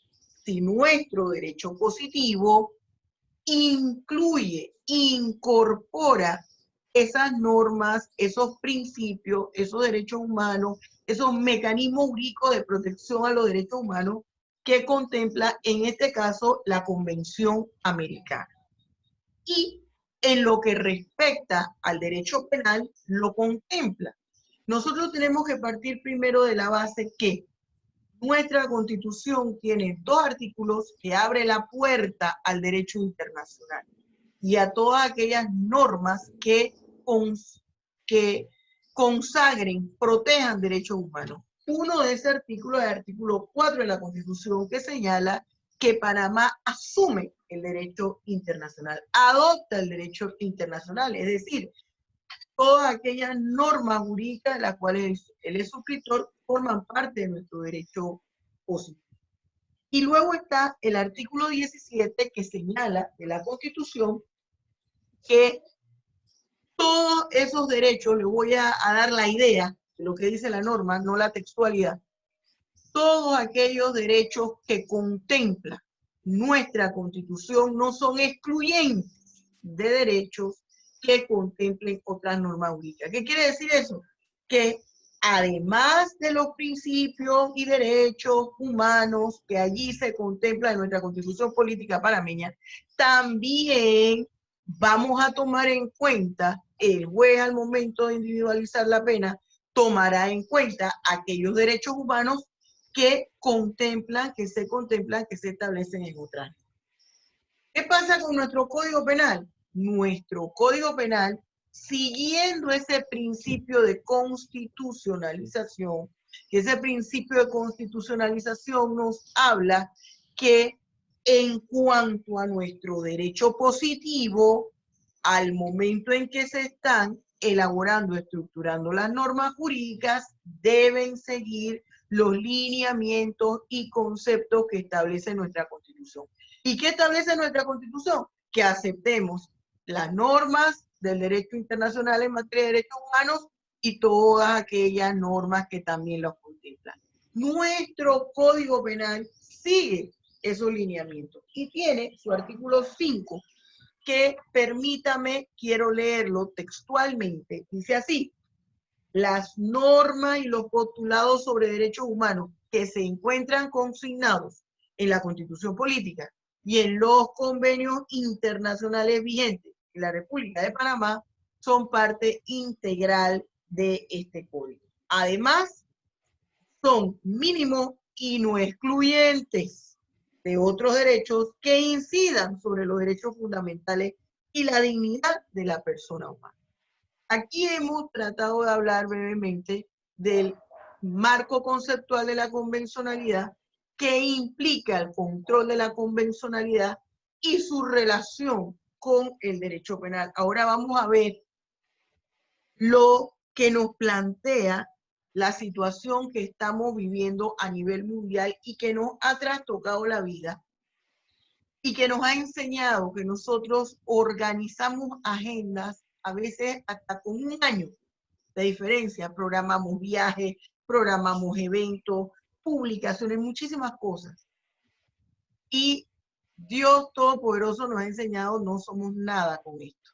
si nuestro derecho positivo incluye, incorpora esas normas, esos principios, esos derechos humanos, esos mecanismos jurídicos de protección a los derechos humanos que contempla, en este caso, la Convención Americana. Y en lo que respecta al derecho penal, lo contempla. Nosotros tenemos que partir primero de la base que nuestra Constitución tiene 2 artículos que abren la puerta al derecho internacional y a todas aquellas normas que consagren, protejan derechos humanos. Uno de ese artículo es el artículo 4 de la Constitución, que señala que Panamá asume el derecho internacional, adopta el derecho internacional, es decir, todas aquellas normas jurídicas de las cuales él es suscriptor forman parte de nuestro derecho positivo. Y luego está el artículo 17 que señala de la Constitución que todos esos derechos, le voy a dar la idea de lo que dice la norma, no la textualidad, todos aquellos derechos que contempla nuestra Constitución no son excluyentes de derechos que contemplen otras normas jurídicas. ¿Qué quiere decir eso? Que además de los principios y derechos humanos que allí se contemplan en nuestra Constitución Política Panameña, también vamos a tomar en cuenta, el juez al momento de individualizar la pena, tomará en cuenta aquellos derechos humanos que se establecen en otras. ¿Qué pasa con nuestro Código Penal? Nuestro Código Penal, siguiendo ese principio de constitucionalización, que ese principio de constitucionalización nos habla que en cuanto a nuestro derecho positivo, al momento en que se están elaborando, estructurando las normas jurídicas, deben seguir los lineamientos y conceptos que establece nuestra Constitución. ¿Y qué establece nuestra Constitución? Que aceptemos las normas del derecho internacional en materia de derechos humanos y todas aquellas normas que también los contemplan. Nuestro Código Penal sigue esos lineamientos y tiene su artículo 5, que permítame, quiero leerlo textualmente, dice así: las normas y los postulados sobre derechos humanos que se encuentran consignados en la Constitución Política y en los convenios internacionales vigentes en la República de Panamá son parte integral de este código. Además, son mínimos y no excluyentes de otros derechos que incidan sobre los derechos fundamentales y la dignidad de la persona humana. Aquí hemos tratado de hablar brevemente del marco conceptual de la convencionalidad, que implica el control de la convencionalidad y su relación con el derecho penal. Ahora vamos a ver lo que nos plantea la situación que estamos viviendo a nivel mundial y que nos ha trastocado la vida y que nos ha enseñado que nosotros organizamos agendas a veces hasta con un año de diferencia. Programamos viajes, programamos eventos, publicaciones, muchísimas cosas. Y Dios Todopoderoso nos ha enseñado, no somos nada con esto.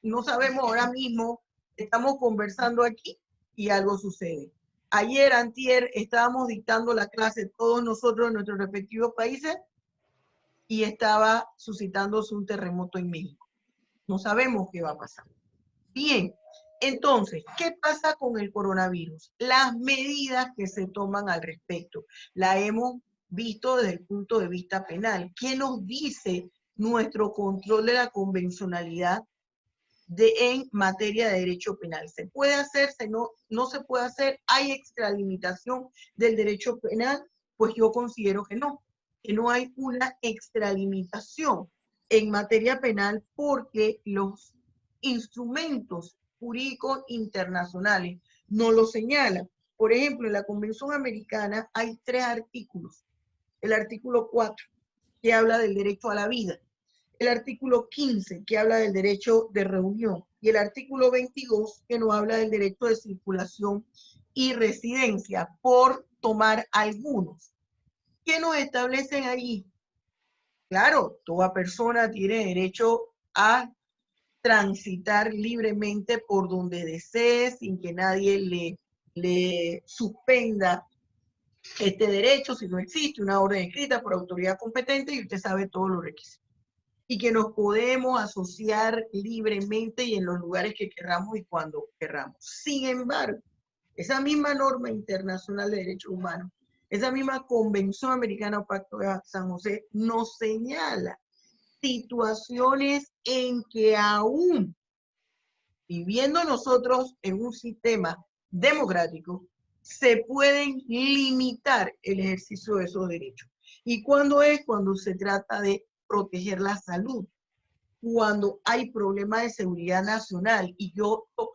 No sabemos ahora mismo, estamos conversando aquí y algo sucede. Ayer, antier, estábamos dictando la clase todos nosotros en nuestros respectivos países y estaba suscitándose un terremoto en México. No sabemos qué va a pasar. Bien, entonces, ¿qué pasa con el coronavirus? Las medidas que se toman al respecto, la hemos visto desde el punto de vista penal. ¿Qué nos dice nuestro control de la convencionalidad en materia de derecho penal? ¿Se puede hacer? ¿No se puede hacer? ¿Hay extralimitación del derecho penal? Pues yo considero que no hay una extralimitación en materia penal, porque los instrumentos jurídicos internacionales no lo señalan. Por ejemplo, en la Convención Americana hay 3 artículos. El artículo 4 que habla del derecho a la vida, el artículo 15, que habla del derecho de reunión, y el artículo 22, que nos habla del derecho de circulación y residencia, por tomar algunos. ¿Qué nos establecen allí? Claro, toda persona tiene derecho a transitar libremente por donde desee, sin que nadie le suspenda este derecho, si no existe una orden escrita por autoridad competente y usted sabe todos los requisitos. Y que nos podemos asociar libremente y en los lugares que queramos y cuando queramos. Sin embargo, esa misma norma internacional de derechos humanos, esa misma Convención Americana o Pacto de San José nos señala situaciones en que aún viviendo nosotros en un sistema democrático, se pueden limitar el ejercicio de esos derechos. ¿Y cuándo es? Cuando se trata de proteger la salud, cuando hay problemas de seguridad nacional, y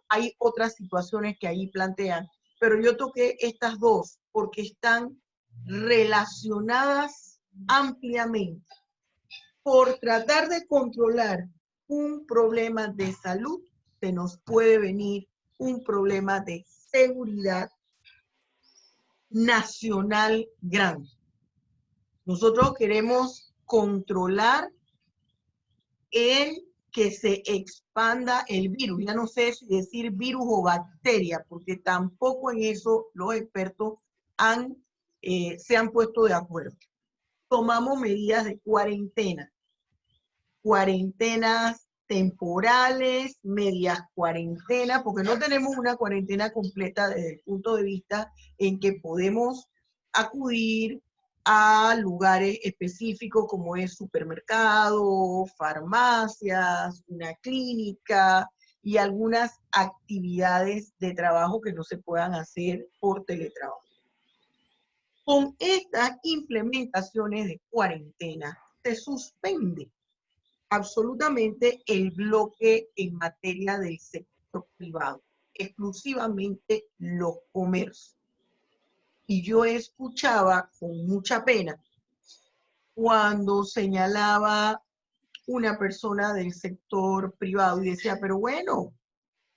hay otras situaciones que ahí plantean, pero yo toqué estas dos porque están relacionadas ampliamente. Por tratar de controlar un problema de salud, se nos puede venir un problema de seguridad nacional grande. Nosotros queremos controlar el que se expanda el virus. Ya no sé si decir virus o bacteria, porque tampoco en eso los expertos se han puesto de acuerdo. Tomamos medidas de cuarentena. Cuarentenas temporales, medias cuarentenas, porque no tenemos una cuarentena completa desde el punto de vista en que podemos acudir a lugares específicos como es supermercado, farmacias, una clínica y algunas actividades de trabajo que no se puedan hacer por teletrabajo. Con estas implementaciones de cuarentena se suspende absolutamente el bloque en materia del sector privado, exclusivamente los comercios. Y yo escuchaba con mucha pena cuando señalaba una persona del sector privado y decía, pero bueno,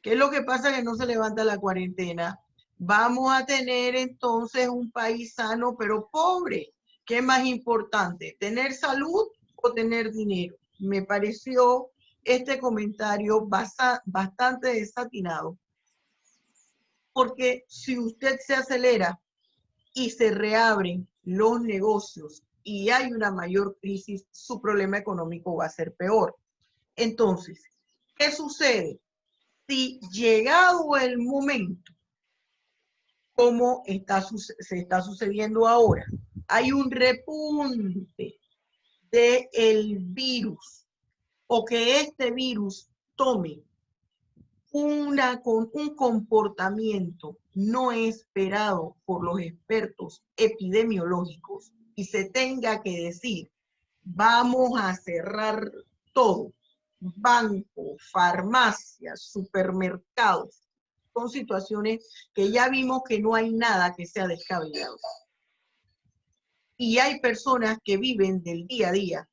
¿qué es lo que pasa que no se levanta la cuarentena? Vamos a tener entonces un país sano pero pobre. ¿Qué es más importante, tener salud o tener dinero? Me pareció este comentario bastante desatinado, porque si usted se acelera y se reabren los negocios y hay una mayor crisis, su problema económico va a ser peor. Entonces, ¿qué sucede? Si llegado el momento, como se está sucediendo ahora, hay un repunte del virus, o que este virus tome un comportamiento no esperado por los expertos epidemiológicos y se tenga que decir, vamos a cerrar todo, bancos, farmacias, supermercados, son situaciones que ya vimos que no hay nada que sea descabellado. Y hay personas que viven del día a día.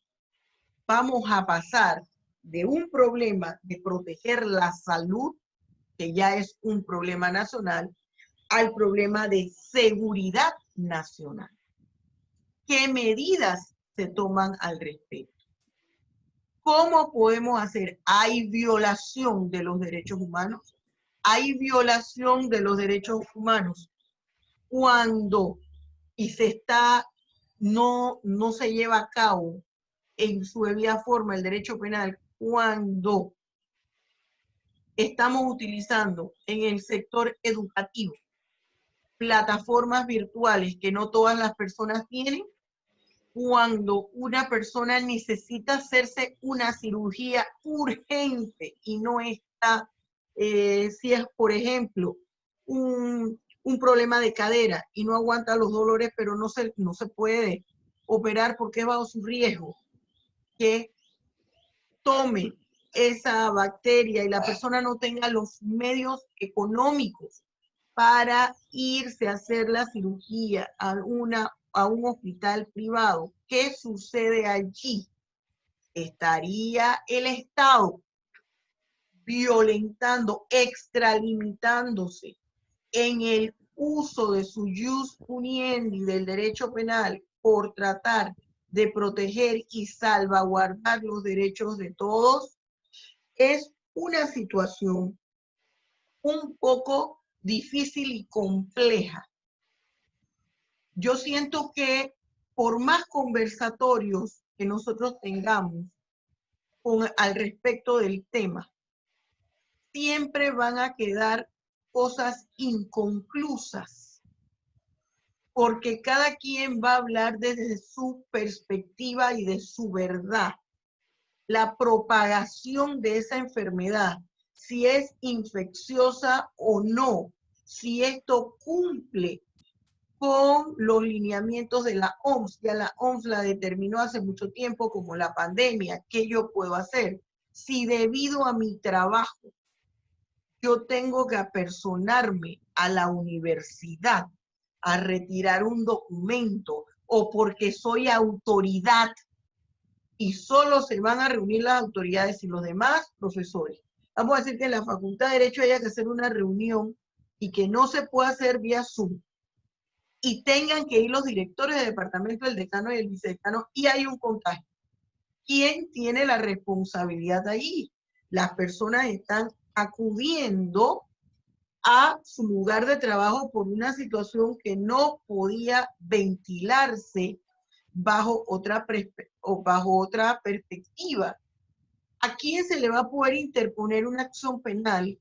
Vamos a pasar de un problema de proteger la salud, que ya es un problema nacional, al problema de seguridad nacional. ¿Qué medidas se toman al respecto? ¿Cómo podemos hacer? ¿Hay violación de los derechos humanos? ¿Hay violación de los derechos humanos cuando no se lleva a cabo en su debida forma el derecho penal, cuando estamos utilizando en el sector educativo plataformas virtuales que no todas las personas tienen, cuando una persona necesita hacerse una cirugía urgente y no está, si es, por ejemplo, un problema de cadera y no aguanta los dolores, pero no se puede operar porque es bajo su riesgo, que tome esa bacteria y la persona no tenga los medios económicos para irse a hacer la cirugía a a un hospital privado, ¿qué sucede allí? Estaría el Estado violentando, extralimitándose en el uso de su jus puniendi del derecho penal por tratar de proteger y salvaguardar los derechos de todos, es una situación un poco difícil y compleja. Yo siento que por más conversatorios que nosotros tengamos al respecto del tema, siempre van a quedar cosas inconclusas, porque cada quien va a hablar desde su perspectiva y de su verdad. La propagación de esa enfermedad, si es infecciosa o no, si esto cumple con los lineamientos de la OMS. Ya la OMS la determinó hace mucho tiempo como la pandemia. ¿Qué yo puedo hacer? Si debido a mi trabajo yo tengo que apersonarme a la universidad a retirar un documento o porque soy autoridad y solo se van a reunir las autoridades y los demás profesores. Vamos a decir que en la Facultad de Derecho haya que hacer una reunión y que no se pueda hacer vía Zoom y tengan que ir los directores de departamento, el decano y el vicedecano y hay un contagio. ¿Quién tiene la responsabilidad ahí? Las personas están acudiendo a su lugar de trabajo por una situación que no podía ventilarse bajo otra perspectiva. ¿A quién se le va a poder interponer una acción penal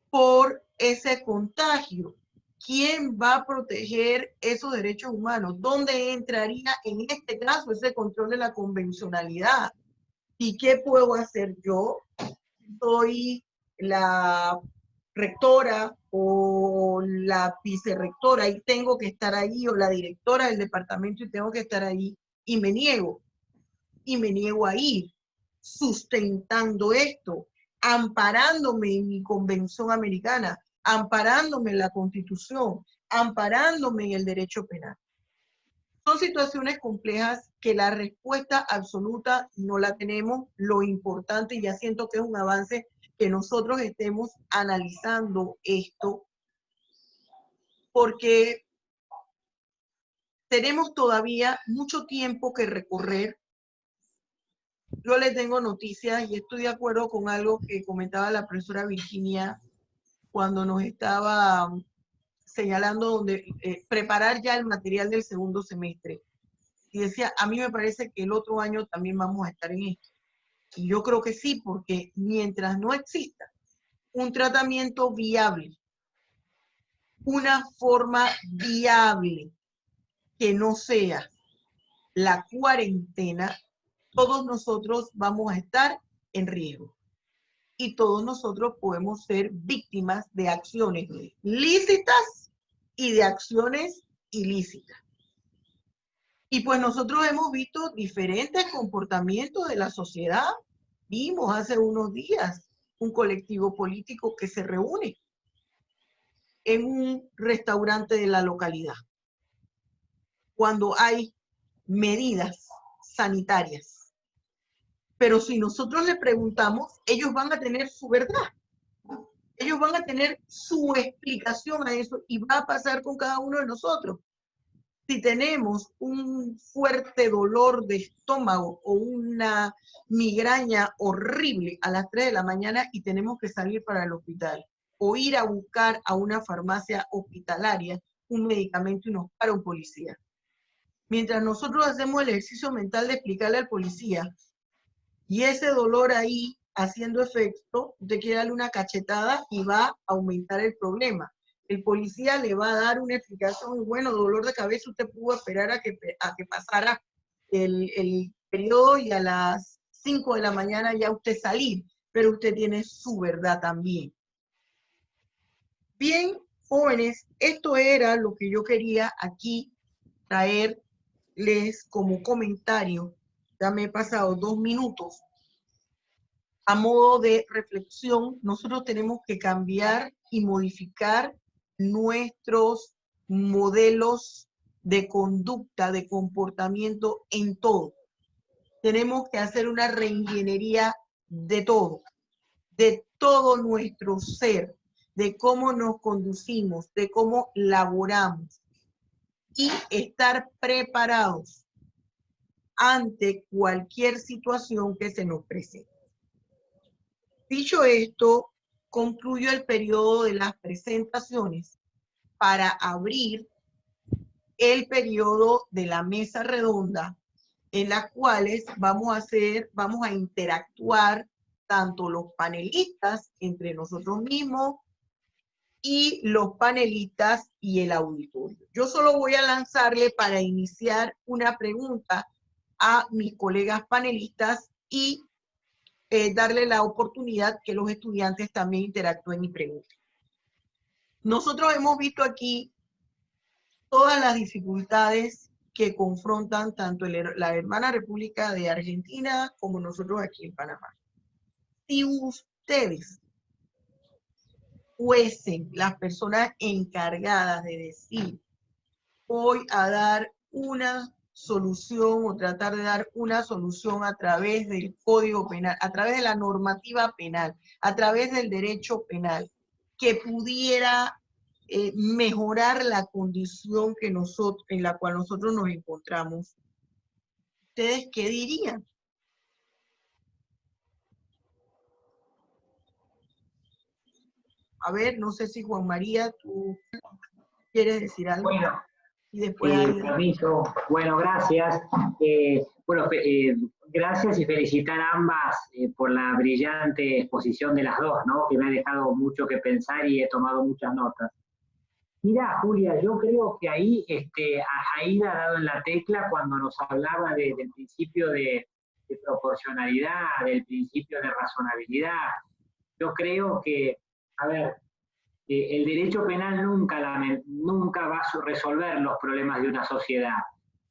por ese contagio? ¿Quién va a proteger esos derechos humanos? ¿Dónde entraría en este caso ese control de la convencionalidad? ¿Y qué puedo hacer yo? Soy la rectora o la vicerrectora y tengo que estar ahí, o la directora del departamento y tengo que estar ahí, y me niego a ir, sustentando esto, amparándome en mi convención americana, amparándome en la Constitución, amparándome en el derecho penal. Son situaciones complejas que la respuesta absoluta no la tenemos. Lo importante, y ya siento que es un avance, que nosotros estemos analizando esto, porque tenemos todavía mucho tiempo que recorrer. Yo les tengo noticias y estoy de acuerdo con algo que comentaba la profesora Virginia cuando nos estaba señalando donde preparar ya el material del segundo semestre. Y decía, a mí me parece que el otro año también vamos a estar en esto. Y yo creo que sí, porque mientras no exista un tratamiento viable, una forma viable que no sea la cuarentena, todos nosotros vamos a estar en riesgo. Y todos nosotros podemos ser víctimas de acciones lícitas y de acciones ilícitas. Y pues nosotros hemos visto diferentes comportamientos de la sociedad. Vimos hace unos días un colectivo político que se reúne en un restaurante de la localidad cuando hay medidas sanitarias. Pero si nosotros le preguntamos, ellos van a tener su verdad. Ellos van a tener su explicación a eso y va a pasar con cada uno de nosotros. Si tenemos un fuerte dolor de estómago o una migraña horrible a las 3 de la mañana y tenemos que salir para el hospital o ir a buscar a una farmacia hospitalaria un medicamento y nos para un policía. Mientras nosotros hacemos el ejercicio mental de explicarle al policía y ese dolor ahí haciendo efecto, usted quiere darle una cachetada y va a aumentar el problema. El policía le va a dar una explicación y bueno, dolor de cabeza, usted pudo esperar a que pasara el periodo y a las 5 de la mañana ya usted salir, pero usted tiene su verdad también. Bien, jóvenes, esto era lo que yo quería aquí traerles como comentario. Ya me he pasado 2 minutos. A modo de reflexión, nosotros tenemos que cambiar y modificar nuestros modelos de conducta, de comportamiento en todo. Tenemos que hacer una reingeniería de todo nuestro ser, de cómo nos conducimos, de cómo laboramos y estar preparados ante cualquier situación que se nos presente. Dicho esto, concluyo el periodo de las presentaciones para abrir el periodo de la mesa redonda, en las cuales vamos a interactuar tanto los panelistas entre nosotros mismos y los panelistas y el auditorio. Yo solo voy a lanzarle para iniciar una pregunta a mis colegas panelistas y darle la oportunidad que los estudiantes también interactúen y pregunten. Nosotros hemos visto aquí todas las dificultades que confrontan tanto la hermana República de Argentina como nosotros aquí en Panamá. Si ustedes fuesen las personas encargadas de decir, voy a dar una solución o tratar de dar una solución a través del Código Penal, a través de la normativa penal, a través del derecho penal, que pudiera mejorar la condición que en la cual nosotros nos encontramos, ¿ustedes qué dirían? A ver, no sé si Juan María, tú quieres decir algo. Bueno, y después permiso. Bueno, gracias. Gracias y felicitar a ambas por la brillante exposición de las dos, ¿no? Que me ha dejado mucho que pensar y he tomado muchas notas. Mira, Julia, yo creo que ahí Aida ha dado en la tecla cuando nos hablaba del principio de proporcionalidad, del principio de razonabilidad. Yo creo que, a ver, el derecho penal nunca va a resolver los problemas de una sociedad,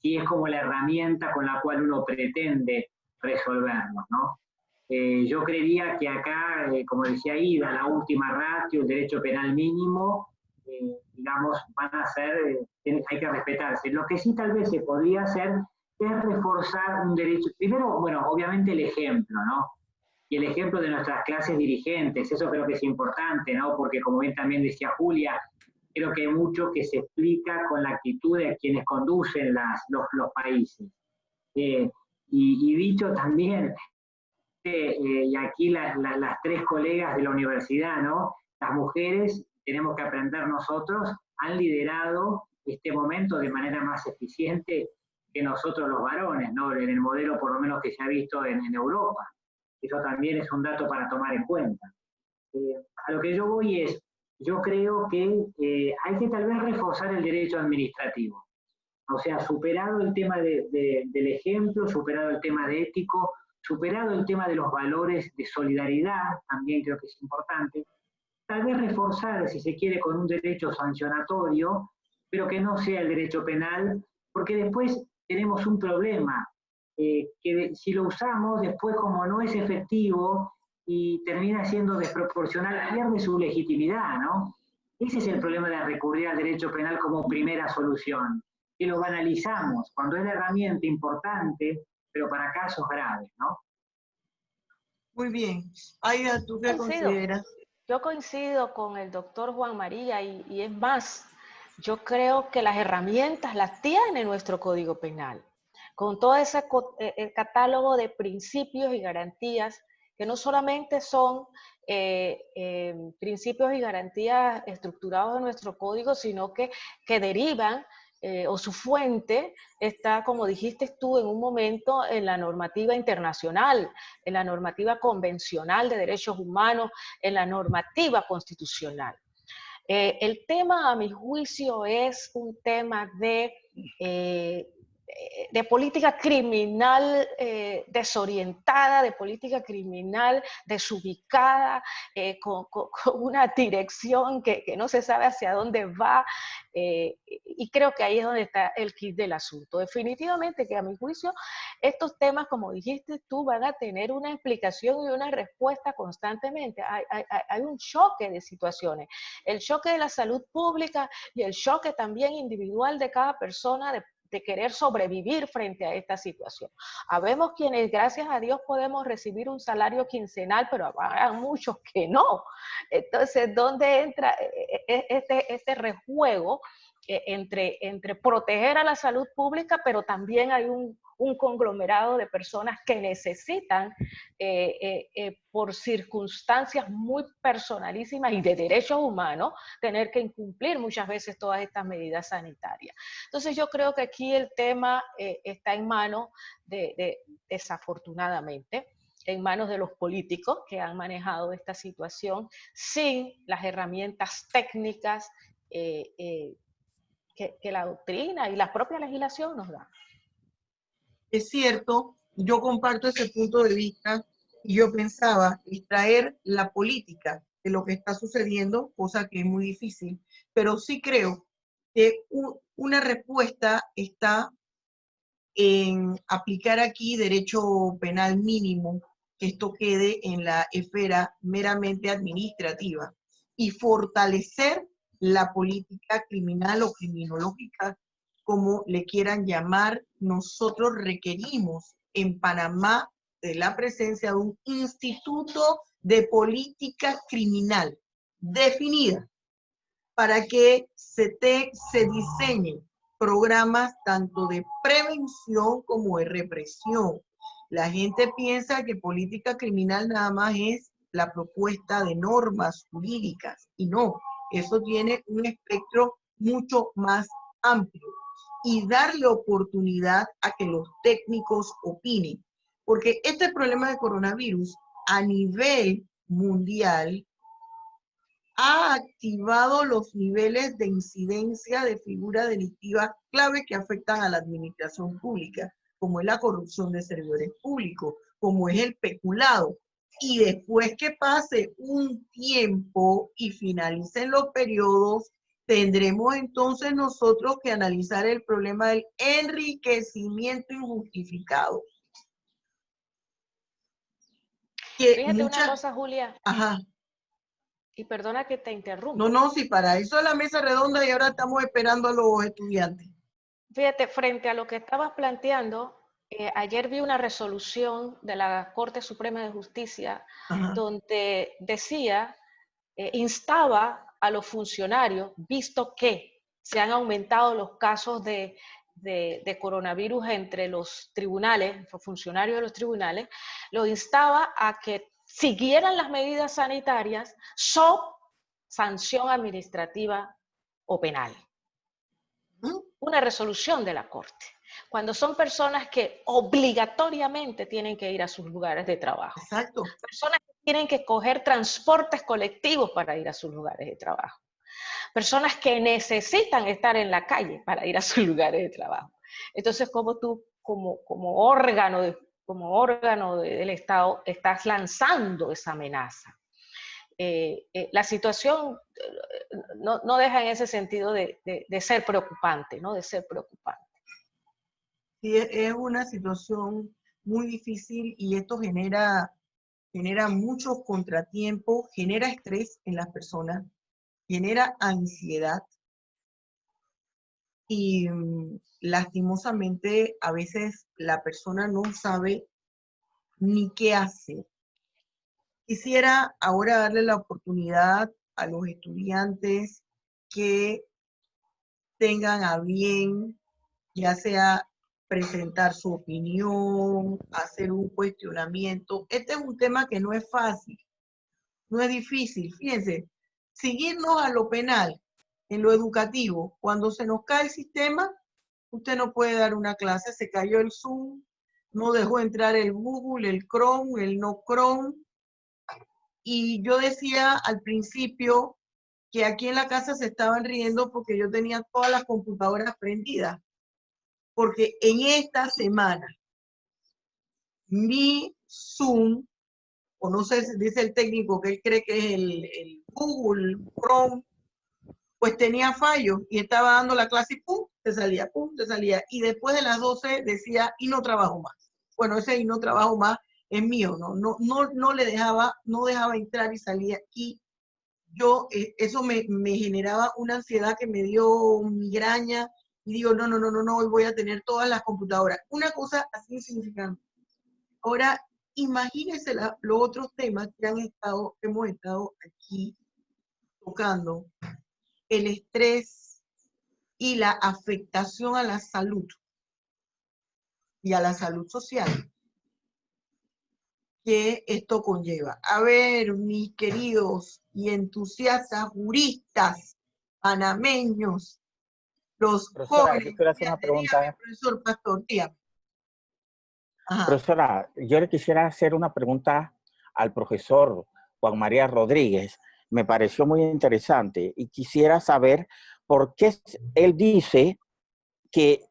y es como la herramienta con la cual uno pretende resolverlos, ¿no? Yo creería que acá, como decía Ida, la última ratio, el derecho penal mínimo, digamos, van a ser, hay que respetarse. Lo que sí tal vez se podría hacer es reforzar un derecho, primero, bueno, obviamente el ejemplo, ¿no? Y el ejemplo de nuestras clases dirigentes, eso creo que es importante, ¿no? Porque como bien también decía Julia, creo que hay mucho que se explica con la actitud de quienes conducen los países. Y dicho también, y aquí las tres colegas de la universidad, ¿no? Las mujeres, tenemos que aprender nosotros, han liderado este momento de manera más eficiente que nosotros los varones, ¿no? En el modelo por lo menos que se ha visto en Europa. Eso también es un dato para tomar en cuenta. A lo que yo voy es, yo creo que hay que tal vez reforzar el derecho administrativo. O sea, superado el tema del ejemplo, superado el tema de ético, superado el tema de los valores de solidaridad, también creo que es importante, tal vez reforzar, si se quiere, con un derecho sancionatorio, pero que no sea el derecho penal, porque después tenemos un problema, que si lo usamos, después como no es efectivo y termina siendo desproporcional, pierde su legitimidad, ¿no? Ese es el problema de recurrir al derecho penal como primera solución, que lo banalizamos cuando es la herramienta importante, pero para casos graves, ¿no? Muy bien. Aida, ¿tú qué consideras? Yo coincido con el doctor Juan María y es más, yo creo que las herramientas las tiene nuestro Código Penal, con todo ese catálogo de principios y garantías que no solamente son principios y garantías estructurados en nuestro código, sino que derivan o su fuente está, como dijiste tú en un momento, en la normativa internacional, en la normativa convencional de derechos humanos, en la normativa constitucional. El tema, a mi juicio, es un tema de de política criminal desorientada, de política criminal desubicada, con una dirección que no se sabe hacia dónde va, y creo que ahí es donde está el kit del asunto. Definitivamente que a mi juicio estos temas, como dijiste tú, van a tener una explicación y una respuesta constantemente. Hay un choque de situaciones, el choque de la salud pública y el choque también individual de cada persona de querer sobrevivir frente a esta situación. Habemos quienes, gracias a Dios, podemos recibir un salario quincenal, pero hay muchos que no. Entonces, ¿dónde entra este rejuego entre proteger a la salud pública, pero también hay un conglomerado de personas que necesitan, por circunstancias muy personalísimas y de derechos humanos, tener que incumplir muchas veces todas estas medidas sanitarias? Entonces yo creo que aquí el tema está en manos desafortunadamente, en manos de los políticos que han manejado esta situación sin las herramientas técnicas que la doctrina y la propia legislación nos dan. Es cierto, yo comparto ese punto de vista y yo pensaba extraer la política de lo que está sucediendo, cosa que es muy difícil, pero sí creo que una respuesta está en aplicar aquí derecho penal mínimo, que esto quede en la esfera meramente administrativa y fortalecer la política criminal o criminológica, como le quieran llamar. Nosotros requerimos en Panamá de la presencia de un instituto de política criminal definida para que se diseñen programas tanto de prevención como de represión. La gente piensa que política criminal nada más es la propuesta de normas jurídicas, y no, eso tiene un espectro mucho más amplio, y darle oportunidad a que los técnicos opinen, porque este problema de coronavirus a nivel mundial ha activado los niveles de incidencia de figuras delictivas clave que afectan a la administración pública, como es la corrupción de servidores públicos, como es el peculado. Y después que pase un tiempo y finalicen los periodos, tendremos entonces nosotros que analizar el problema del enriquecimiento injustificado. Fíjate una cosa, Julia. Ajá. Y perdona que te interrumpa. No, no, sí, para eso es la mesa redonda y ahora estamos esperando a los estudiantes. Fíjate, frente a lo que estabas planteando, ayer vi una resolución de la Corte Suprema de Justicia, Ajá, donde decía, instaba a los funcionarios, visto que se han aumentado los casos de coronavirus entre los tribunales, los funcionarios de los tribunales, lo instaba a que siguieran las medidas sanitarias sob sanción administrativa o penal. Una resolución de la Corte, cuando son personas que obligatoriamente tienen que ir a sus lugares de trabajo. exacto. Personas que tienen que coger transportes colectivos para ir a sus lugares de trabajo. Personas que necesitan estar en la calle para ir a sus lugares de trabajo. Entonces, como tú, como órgano del Estado, estás lanzando esa amenaza. La situación no deja en ese sentido de ser preocupante, ¿no? De ser preocupante. Sí, es una situación muy difícil y esto genera muchos contratiempos, genera estrés en las personas, genera ansiedad y lastimosamente a veces la persona no sabe ni qué hacer. Quisiera ahora darle la oportunidad a los estudiantes que tengan a bien, ya sea presentar su opinión, hacer un cuestionamiento. Este es un tema que no es fácil, no es difícil. Fíjense, seguirnos a lo penal, en lo educativo, cuando se nos cae el sistema, usted no puede dar una clase, se cayó el Zoom, no dejó entrar el Google, el Chrome, el no Chrome. Y yo decía al principio que aquí en la casa se estaban riendo porque yo tenía todas las computadoras prendidas. porque en esta semana mi Zoom, o no sé si dice el técnico que él cree que es el Google Chrome, pues tenía fallos y estaba dando la clase y pum, te salía, y después de las 12 decía, y no trabajo más. Bueno, ese y no trabajo más es mío, no le dejaba, no dejaba entrar y salía, y yo, eso me generaba una ansiedad que me dio migraña, y digo, no, hoy voy a tener todas las computadoras. Una cosa así insignificante. Ahora, imagínense los otros temas que hemos estado aquí tocando, el estrés y la afectación a la salud y a la salud social que esto conlleva. A ver, mis queridos y entusiastas juristas panameños, los Profesora, yo jóvenes, quiero hacer una pregunta. dígame, profesor Pastor, dígame. Ajá. Profesora, yo le quisiera hacer una pregunta al profesor Juan María Rodríguez. Me pareció muy interesante y quisiera saber por qué él dice que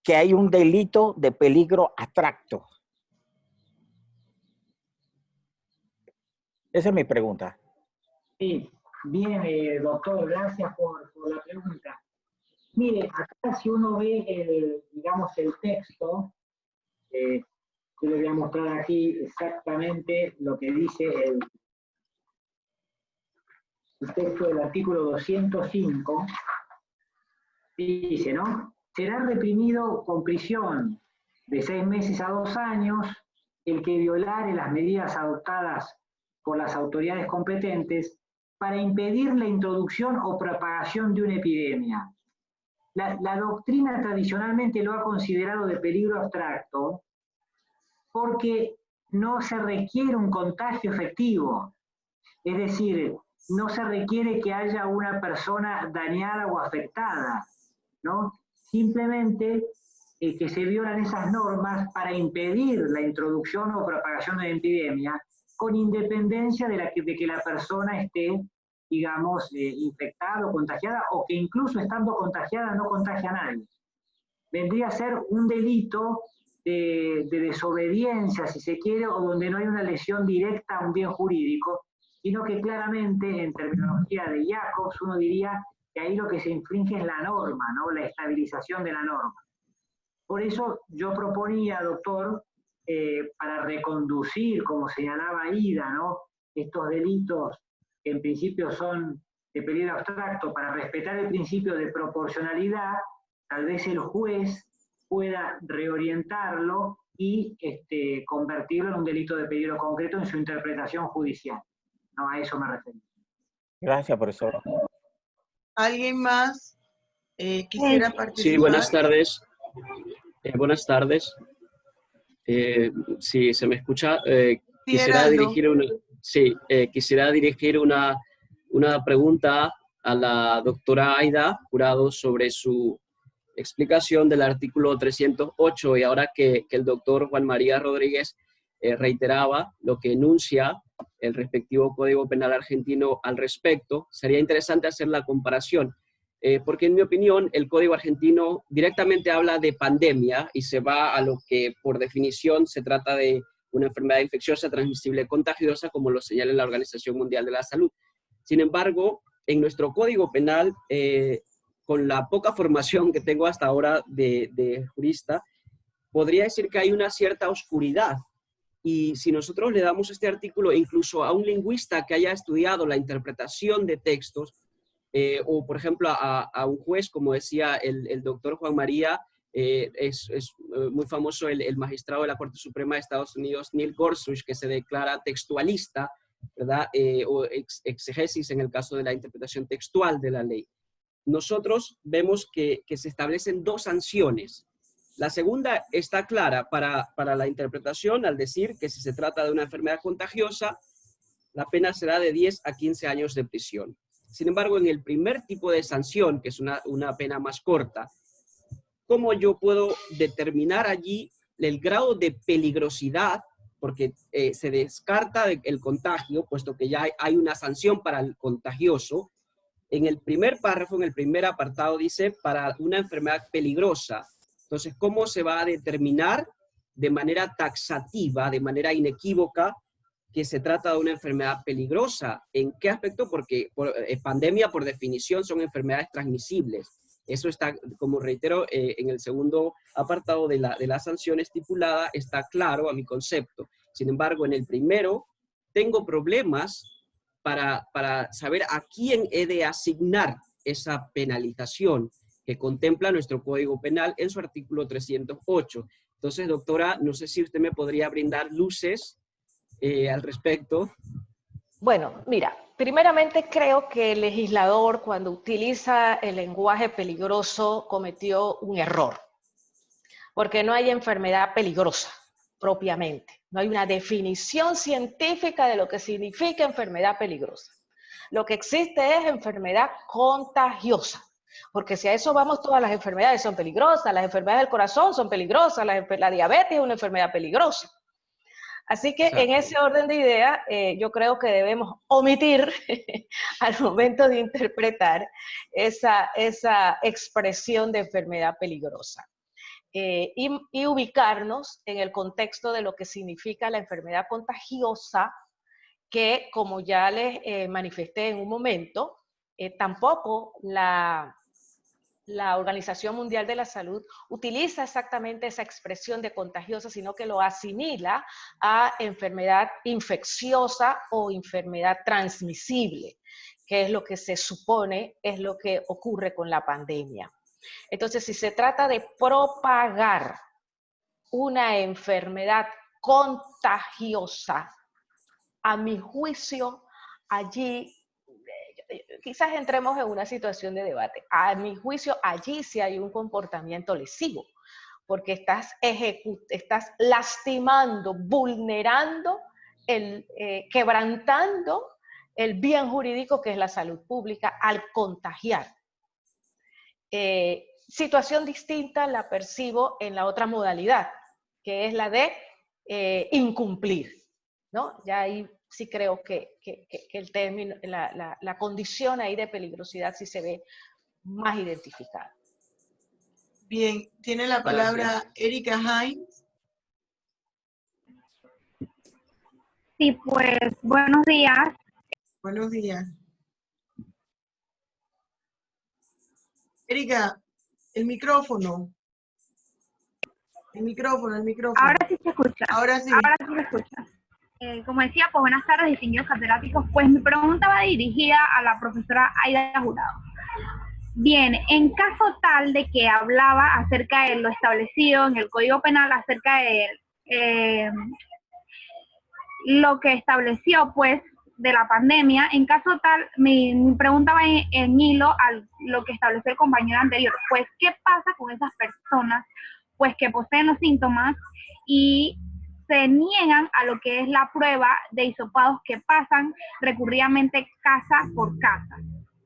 hay un delito de peligro abstracto. Esa es mi pregunta. Sí, bien, doctor, gracias por la pregunta. Mire, acá si uno ve, digamos, el texto, yo le voy a mostrar aquí exactamente lo que dice el texto del artículo 205. Dice, ¿no? Será reprimido con prisión de 6 meses a 2 años el que violare las medidas adoptadas por las autoridades competentes para impedir la introducción o propagación de una epidemia. La doctrina tradicionalmente lo ha considerado de peligro abstracto porque no se requiere un contagio efectivo. Es decir, no se requiere que haya una persona dañada o afectada, ¿no? Simplemente que se violan esas normas para impedir la introducción o propagación de la epidemia, con independencia de que la persona esté, digamos, infectada o contagiada, o que incluso estando contagiada no contagia a nadie. Vendría a ser un delito de desobediencia, si se quiere, o donde no hay una lesión directa a un bien jurídico, sino que claramente, en terminología de Jacobs, uno diría que ahí lo que se infringe es la norma, ¿no? La estabilización de la norma. Por eso yo proponía, doctor, para reconducir, como señalaba Ida, ¿no? Estos delitos que en principio son de peligro abstracto, para respetar el principio de proporcionalidad, tal vez el juez pueda reorientarlo y convertirlo en un delito de peligro concreto en su interpretación judicial. No, a eso me refiero. Gracias, profesor. ¿Alguien más quisiera participar? Sí, buenas tardes. Buenas tardes. Si se me escucha, quisiera dirigir una pregunta a la doctora Aida Jurado sobre su explicación del artículo 308, y ahora que el doctor Juan María Rodríguez reiteraba lo que enuncia el respectivo Código Penal argentino al respecto, sería interesante hacer la comparación. Porque en mi opinión el Código argentino directamente habla de pandemia y se va a lo que por definición se trata de una enfermedad infecciosa, transmisible, contagiosa, como lo señala la Organización Mundial de la Salud. Sin embargo, en nuestro Código Penal, con la poca formación que tengo hasta ahora de jurista, podría decir que hay una cierta oscuridad. Y si nosotros le damos este artículo incluso a un lingüista que haya estudiado la interpretación de textos, o por ejemplo a un juez, como decía el doctor Juan María, es muy famoso el magistrado de la Corte Suprema de Estados Unidos, Neil Gorsuch, que se declara textualista, ¿verdad? O exegesis en el caso de la interpretación textual de la ley. Nosotros vemos que se establecen 2 sanciones. La segunda está clara para la interpretación al decir que si se trata de una enfermedad contagiosa, la pena será de 10 a 15 años de prisión. Sin embargo, en el primer tipo de sanción, que es una pena más corta, ¿cómo yo puedo determinar allí el grado de peligrosidad? Porque se descarta el contagio, puesto que ya hay una sanción para el contagioso. En el primer párrafo, en el primer apartado, dice para una enfermedad peligrosa. Entonces, ¿cómo se va a determinar de manera taxativa, de manera inequívoca, que se trata de una enfermedad peligrosa? ¿En qué aspecto? Porque pandemia, por definición, son enfermedades transmisibles. Eso está, como reitero, en el segundo apartado de la sanción estipulada, está claro a mi concepto. Sin embargo, en el primero, tengo problemas para saber a quién he de asignar esa penalización que contempla nuestro Código Penal en su artículo 308. Entonces, doctora, no sé si usted me podría brindar luces al respecto. Bueno, mira, primeramente creo que el legislador, cuando utiliza el lenguaje peligroso, cometió un error, porque no hay enfermedad peligrosa propiamente. No hay una definición científica de lo que significa enfermedad peligrosa. Lo que existe es enfermedad contagiosa, porque si a eso vamos, todas las enfermedades son peligrosas, las enfermedades del corazón son peligrosas, la diabetes es una enfermedad peligrosa. Así que en ese orden de ideas, yo creo que debemos omitir al momento de interpretar esa expresión de enfermedad peligrosa. Y ubicarnos en el contexto de lo que significa la enfermedad contagiosa, que como ya les manifesté en un momento, tampoco la Organización Mundial de la Salud utiliza exactamente esa expresión de contagiosa, sino que lo asimila a enfermedad infecciosa o enfermedad transmisible, que es lo que se supone es lo que ocurre con la pandemia. Entonces, si se trata de propagar una enfermedad contagiosa, a mi juicio, allí quizás entremos en una situación de debate. A mi juicio, allí sí hay un comportamiento lesivo, porque estás lastimando, vulnerando, quebrantando el bien jurídico que es la salud pública al contagiar. Situación distinta la percibo en la otra modalidad, que es la de incumplir, ¿no? Ya ahí sí creo que el término, la condición ahí de peligrosidad sí se ve más identificada. Bien, tiene la palabra Erika Hines. Sí, pues, buenos días. Buenos días. Erika, el micrófono. El micrófono. Ahora sí se escucha. Ahora sí. Ahora sí se escucha. Como decía, pues buenas tardes, distinguidos catedráticos. Pues mi pregunta va dirigida a la profesora Aida Jurado. Bien, en caso tal de que hablaba acerca de lo establecido en el Código Penal, acerca de lo que estableció, pues, de la pandemia, en caso tal, mi pregunta va en hilo a lo que estableció el compañero anterior. Pues, ¿qué pasa con esas personas, pues, que poseen los síntomas y se niegan a lo que es la prueba de hisopados que pasan recurridamente casa por casa?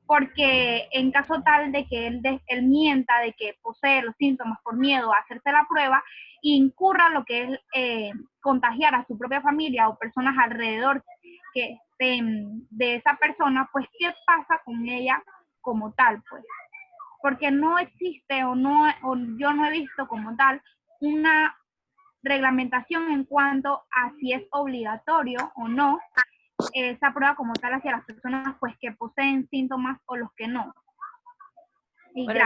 Porque en caso tal de que él mienta de que posee los síntomas por miedo a hacerse la prueba, incurra lo que es contagiar a su propia familia o personas alrededor que estén de esa persona, pues ¿qué pasa con ella como tal? Pues porque no existe o yo no he visto como tal una reglamentación en cuanto a si es obligatorio o no esa prueba como tal hacia las personas pues que poseen síntomas o los que no. Bueno,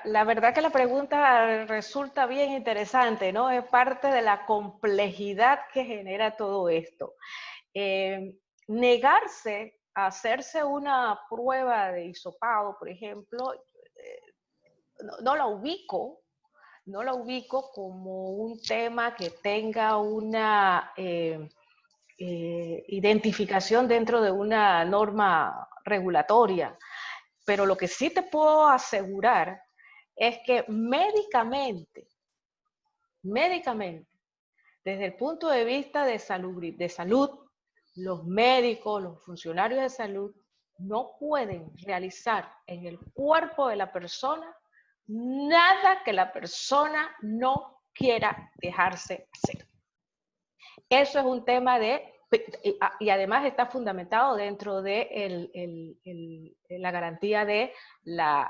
la verdad que la pregunta resulta bien interesante, ¿no? Es parte de la complejidad que genera todo esto. Negarse a hacerse una prueba de hisopado, por ejemplo, no la ubico como un tema que tenga una identificación dentro de una norma regulatoria. Pero lo que sí te puedo asegurar es que médicamente, desde el punto de vista de salud, los médicos, los funcionarios de salud, no pueden realizar en el cuerpo de la persona nada que la persona no quiera dejarse hacer. Eso es un tema y además está fundamentado dentro de la garantía de la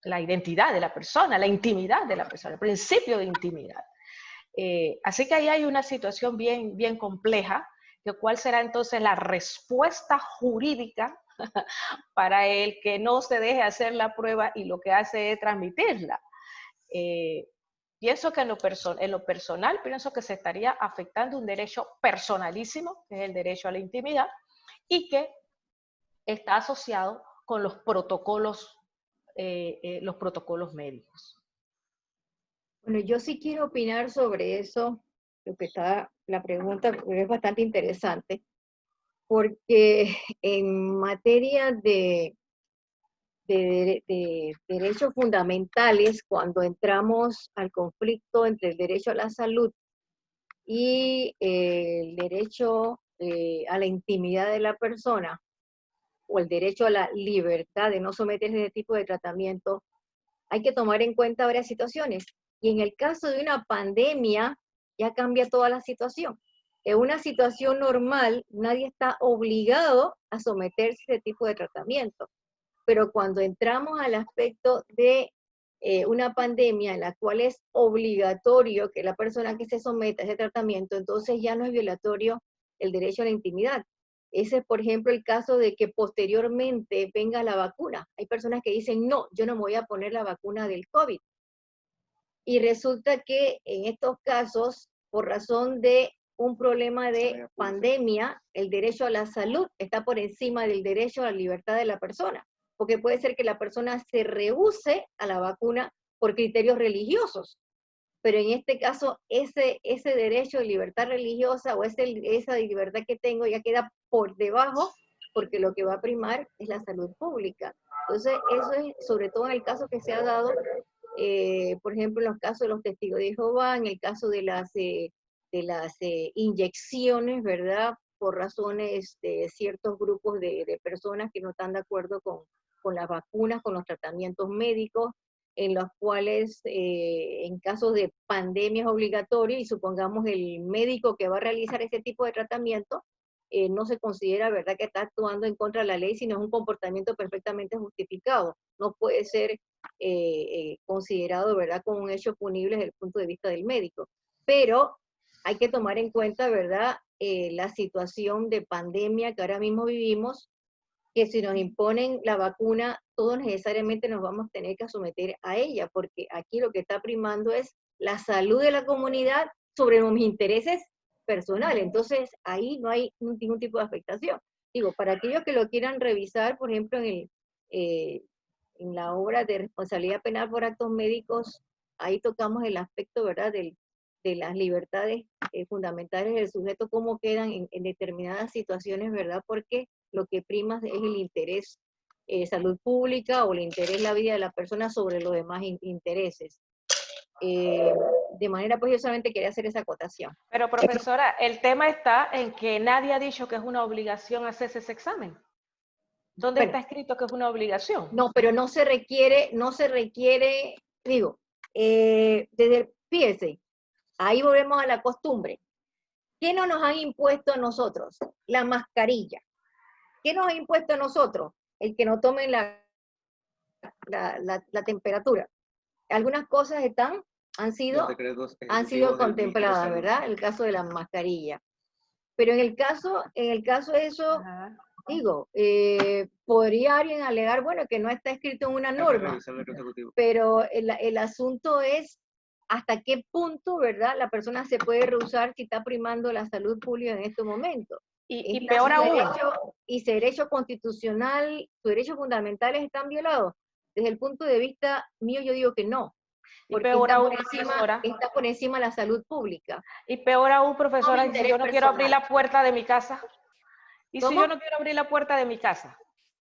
la identidad de la persona, la intimidad de la persona, el principio de intimidad. Así que ahí hay una situación bien, bien compleja, que cuál será entonces la respuesta jurídica para el que no se deje hacer la prueba y lo que hace es transmitirla. Pienso que en lo personal, pienso que se estaría afectando un derecho personalísimo, que es el derecho a la intimidad, y que está asociado con los protocolos médicos. Bueno, yo sí quiero opinar sobre eso, lo que está la pregunta, porque es bastante interesante, porque en materia de derechos fundamentales, cuando entramos al conflicto entre el derecho a la salud y el derecho a la intimidad de la persona, o el derecho a la libertad de no someterse a ese tipo de tratamiento, hay que tomar en cuenta varias situaciones. Y en el caso de una pandemia, ya cambia toda la situación. En una situación normal, nadie está obligado a someterse a ese tipo de tratamiento. Pero cuando entramos al aspecto de una pandemia en la cual es obligatorio que la persona que se someta a ese tratamiento, entonces ya no es violatorio el derecho a la intimidad. Ese es, por ejemplo, el caso de que posteriormente venga la vacuna. Hay personas que dicen, no, yo no me voy a poner la vacuna del COVID. Y resulta que en estos casos, por razón de un problema de pandemia, el derecho a la salud está por encima del derecho a la libertad de la persona. Porque puede ser que la persona se rehúse a la vacuna por criterios religiosos. Pero en este caso, ese derecho de libertad religiosa o esa libertad que tengo ya queda por debajo, porque lo que va a primar es la salud pública. Entonces, eso es sobre todo en el caso que se ha dado, por ejemplo, en los casos de los testigos de Jehová, en el caso de las inyecciones, ¿verdad? Por razones de ciertos grupos de personas que no están de acuerdo con las vacunas, con los tratamientos médicos, en los cuales en casos de pandemia es obligatorio y supongamos el médico que va a realizar ese tipo de tratamiento no se considera, ¿verdad?, que está actuando en contra de la ley, sino es un comportamiento perfectamente justificado. No puede ser considerado, ¿verdad?, como un hecho punible desde el punto de vista del médico. Pero hay que tomar en cuenta, ¿verdad?, la situación de pandemia que ahora mismo vivimos, que si nos imponen la vacuna, todos necesariamente nos vamos a tener que someter a ella, porque aquí lo que está primando es la salud de la comunidad sobre mis intereses personales. Entonces, ahí no hay ningún tipo de afectación. Digo, para aquellos que lo quieran revisar, por ejemplo, en la obra de responsabilidad penal por actos médicos, ahí tocamos el aspecto, ¿verdad?, de las libertades fundamentales del sujeto, cómo quedan en determinadas situaciones, ¿verdad? Porque lo que prima es el interés salud pública o el interés la vida de la persona sobre los demás intereses. De manera, pues yo solamente quería hacer esa acotación. Pero profesora, el tema está en que nadie ha dicho que es una obligación hacerse ese examen. ¿Dónde está escrito que es una obligación? No, pero no se requiere, digo, fíjese, ahí volvemos a la costumbre. ¿Qué no nos han impuesto a nosotros? La mascarilla. ¿Qué nos ha impuesto a nosotros? El que no tomen la temperatura. Algunas cosas han sido contempladas, ¿verdad? El caso de la mascarilla. Pero en el caso de eso, digo, podría alguien alegar, bueno, que no está escrito en una norma, pero el asunto es hasta qué punto, ¿verdad?, la persona se puede rehusar si está primando la salud pública en este momento. Y peor aún. Y su derecho constitucional, sus derechos fundamentales están violados. Desde el punto de vista mío, yo digo que no. Porque está por encima la salud pública. Y peor aún, profesora, si yo no quiero abrir la puerta de mi casa. ¿Y si yo no quiero abrir la puerta de mi casa?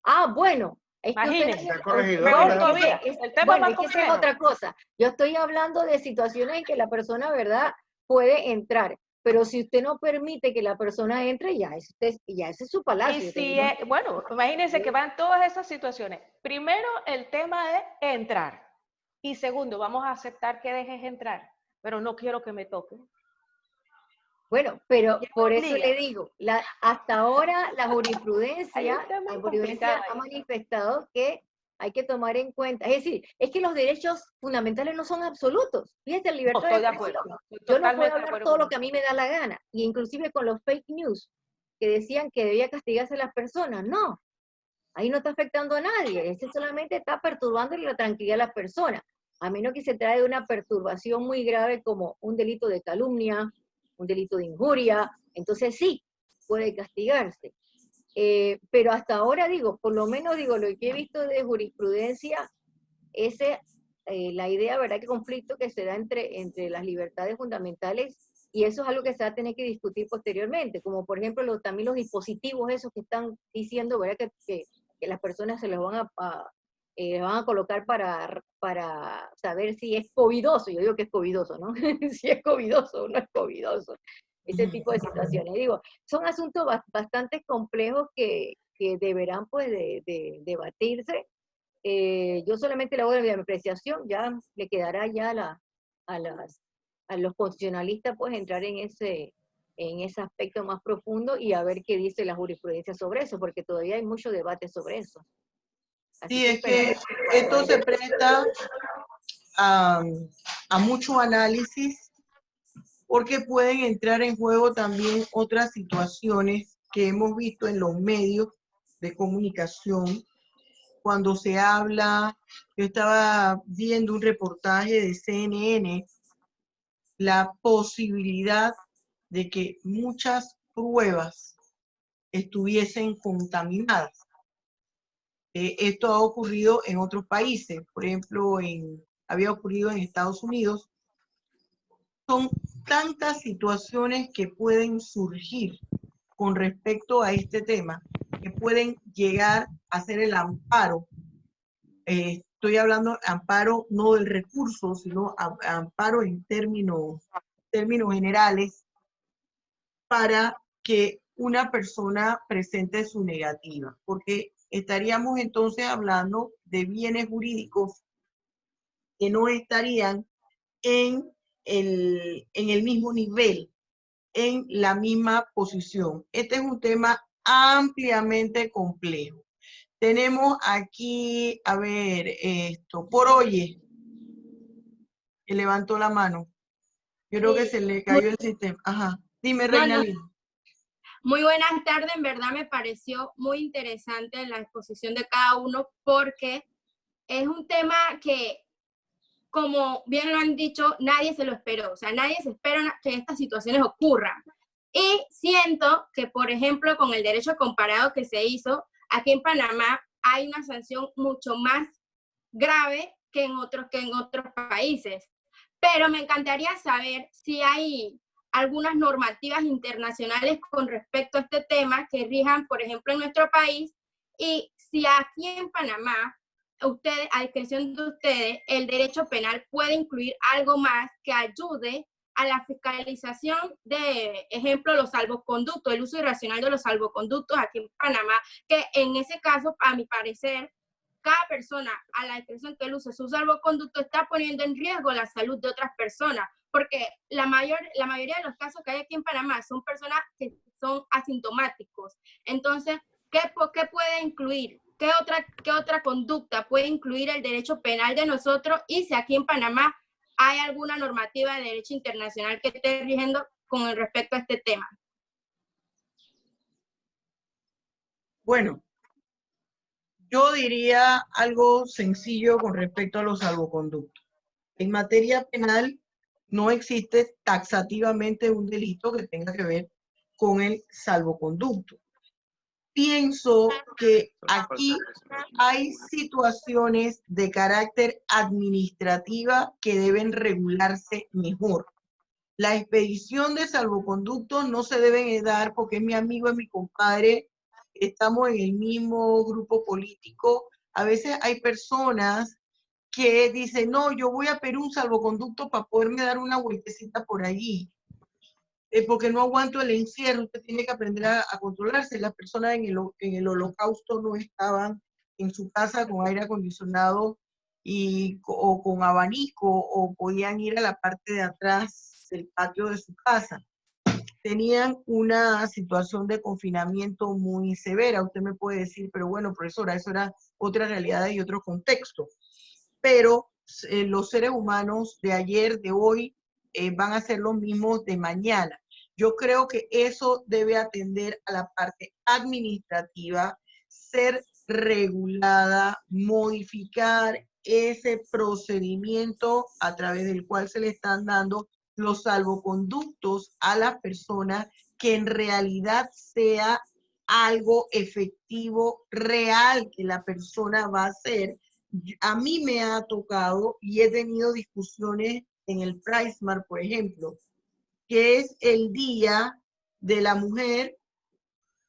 Ah, bueno. Imagínense. El tema es que esa es otra cosa. Yo estoy hablando de situaciones en que la persona, ¿verdad?, puede entrar. Pero si usted no permite que la persona entre, ya ese es su palacio. Bueno, imagínense que van todas esas situaciones. Primero, el tema es entrar. Y segundo, vamos a aceptar que dejes entrar, pero no quiero que me toque. Bueno, pero por eso le digo, hasta ahora la jurisprudencia ha manifestado que hay que tomar en cuenta, es decir, es que los derechos fundamentales no son absolutos. Fíjate, la No, libertad estoy de de expresión. acuerdo. Estoy Yo no totalmente puedo de hablar acuerdo todo con lo que a mí me da la gana, y inclusive con los fake news, que decían que debía castigarse a las personas. No, ahí no está afectando a nadie, ese solamente está perturbando la tranquilidad de las personas, a menos que se trate de una perturbación muy grave como un delito de calumnia, un delito de injuria, entonces sí, puede castigarse. Pero hasta ahora digo, por lo menos digo, lo que he visto de jurisprudencia, la idea, ¿verdad?, que conflicto que se da entre las libertades fundamentales, y eso es algo que se va a tener que discutir posteriormente, como por ejemplo también los dispositivos esos que están diciendo, ¿verdad?, que las personas se los van a colocar para saber si es covidoso. Yo digo que es covidoso, ¿no? Si es covidoso o no es covidoso. Ese tipo de situaciones. Digo, son asuntos bastante complejos que deberán pues debatirse. Yo solamente le hago de mi apreciación, ya le quedará ya a los constitucionalistas pues entrar en ese aspecto más profundo y a ver qué dice la jurisprudencia sobre eso, porque todavía hay mucho debate sobre eso. Así Sí, es que esperamos. esto se presta a mucho análisis, porque pueden entrar en juego también otras situaciones que hemos visto en los medios de comunicación. Cuando se habla, yo estaba viendo un reportaje de CNN, la posibilidad de que muchas pruebas estuviesen contaminadas. Esto ha ocurrido en otros países, por ejemplo, había ocurrido en Estados Unidos. Son tantas situaciones que pueden surgir con respecto a este tema, que pueden llegar a ser el amparo. Estoy hablando amparo no del recurso, sino amparo en términos generales, para que una persona presente su negativa, porque estaríamos entonces hablando de bienes jurídicos que no estarían en el mismo nivel, en la misma posición. Este es un tema ampliamente complejo. Tenemos aquí, a ver, por oye, que levantó la mano. Yo creo que se le cayó el sistema. Ajá. Dime, Reinalín. Muy buenas tardes, en verdad me pareció muy interesante la exposición de cada uno, porque es un tema que, como bien lo han dicho, nadie se lo esperó, o sea, nadie se espera que estas situaciones ocurran. Y siento que, por ejemplo, con el derecho comparado que se hizo, aquí en Panamá hay una sanción mucho más grave que en otros países. Pero me encantaría saber si hay algunas normativas internacionales con respecto a este tema que rijan, por ejemplo, en nuestro país, y si aquí en Panamá, ustedes, a discreción de ustedes, el derecho penal puede incluir algo más que ayude a la fiscalización de, ejemplo, los salvoconductos, el uso irracional de los salvoconductos aquí en Panamá, que en ese caso, a mi parecer, cada persona a la discreción que él use su salvoconducto está poniendo en riesgo la salud de otras personas, porque la mayoría de los casos que hay aquí en Panamá son personas que son asintomáticos. Entonces, ¿qué puede incluir? ¿Qué otra conducta puede incluir el derecho penal de nosotros? Y si aquí en Panamá hay alguna normativa de derecho internacional que esté rigiendo con respecto a este tema. Bueno, yo diría algo sencillo con respecto a los salvoconductos. En materia penal no existe taxativamente un delito que tenga que ver con el salvoconducto. Pienso que aquí hay situaciones de carácter administrativa que deben regularse mejor. La expedición de salvoconductos no se deben dar porque es mi amigo, es mi compadre, estamos en el mismo grupo político. A veces hay personas que dicen, no, yo voy a pedir un salvoconducto para poderme dar una vueltecita por allí, porque no aguanto el encierro. Usted tiene que aprender a controlarse. Las personas en el holocausto no estaban en su casa con aire acondicionado o con abanico, o podían ir a la parte de atrás del patio de su casa. tenían una situación de confinamiento muy severa. Usted me puede decir, pero bueno, profesora, eso era otra realidad y otro contexto. Pero los seres humanos de ayer, de hoy, van a ser los mismos de mañana. Yo creo que eso debe atender a la parte administrativa, ser regulada, modificar ese procedimiento a través del cual se le están dando los salvoconductos a las personas, que en realidad sea algo efectivo, real, que la persona va a hacer. A mí me ha tocado y he tenido discusiones en el PriceMart, por ejemplo, que es el Día de la Mujer.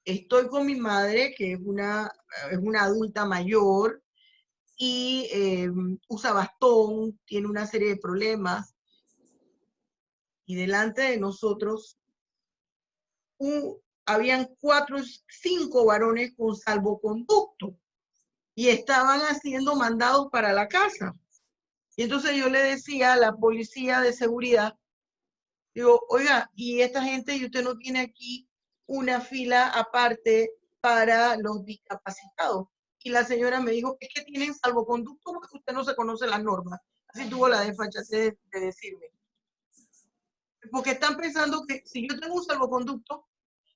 Estoy con mi madre, que es una adulta mayor, y usa bastón, tiene una serie de problemas, y delante de nosotros habían 4 o 5 varones con salvoconducto, y estaban haciendo mandados para la casa. Y entonces yo le decía a la policía de seguridad, digo, oiga, y esta gente, y usted no tiene aquí una fila aparte para los discapacitados. Y la señora me dijo, es que tienen salvoconducto porque usted no se conoce las normas. Así tuvo la desfachatez de decirme. Porque están pensando que si yo tengo un salvoconducto,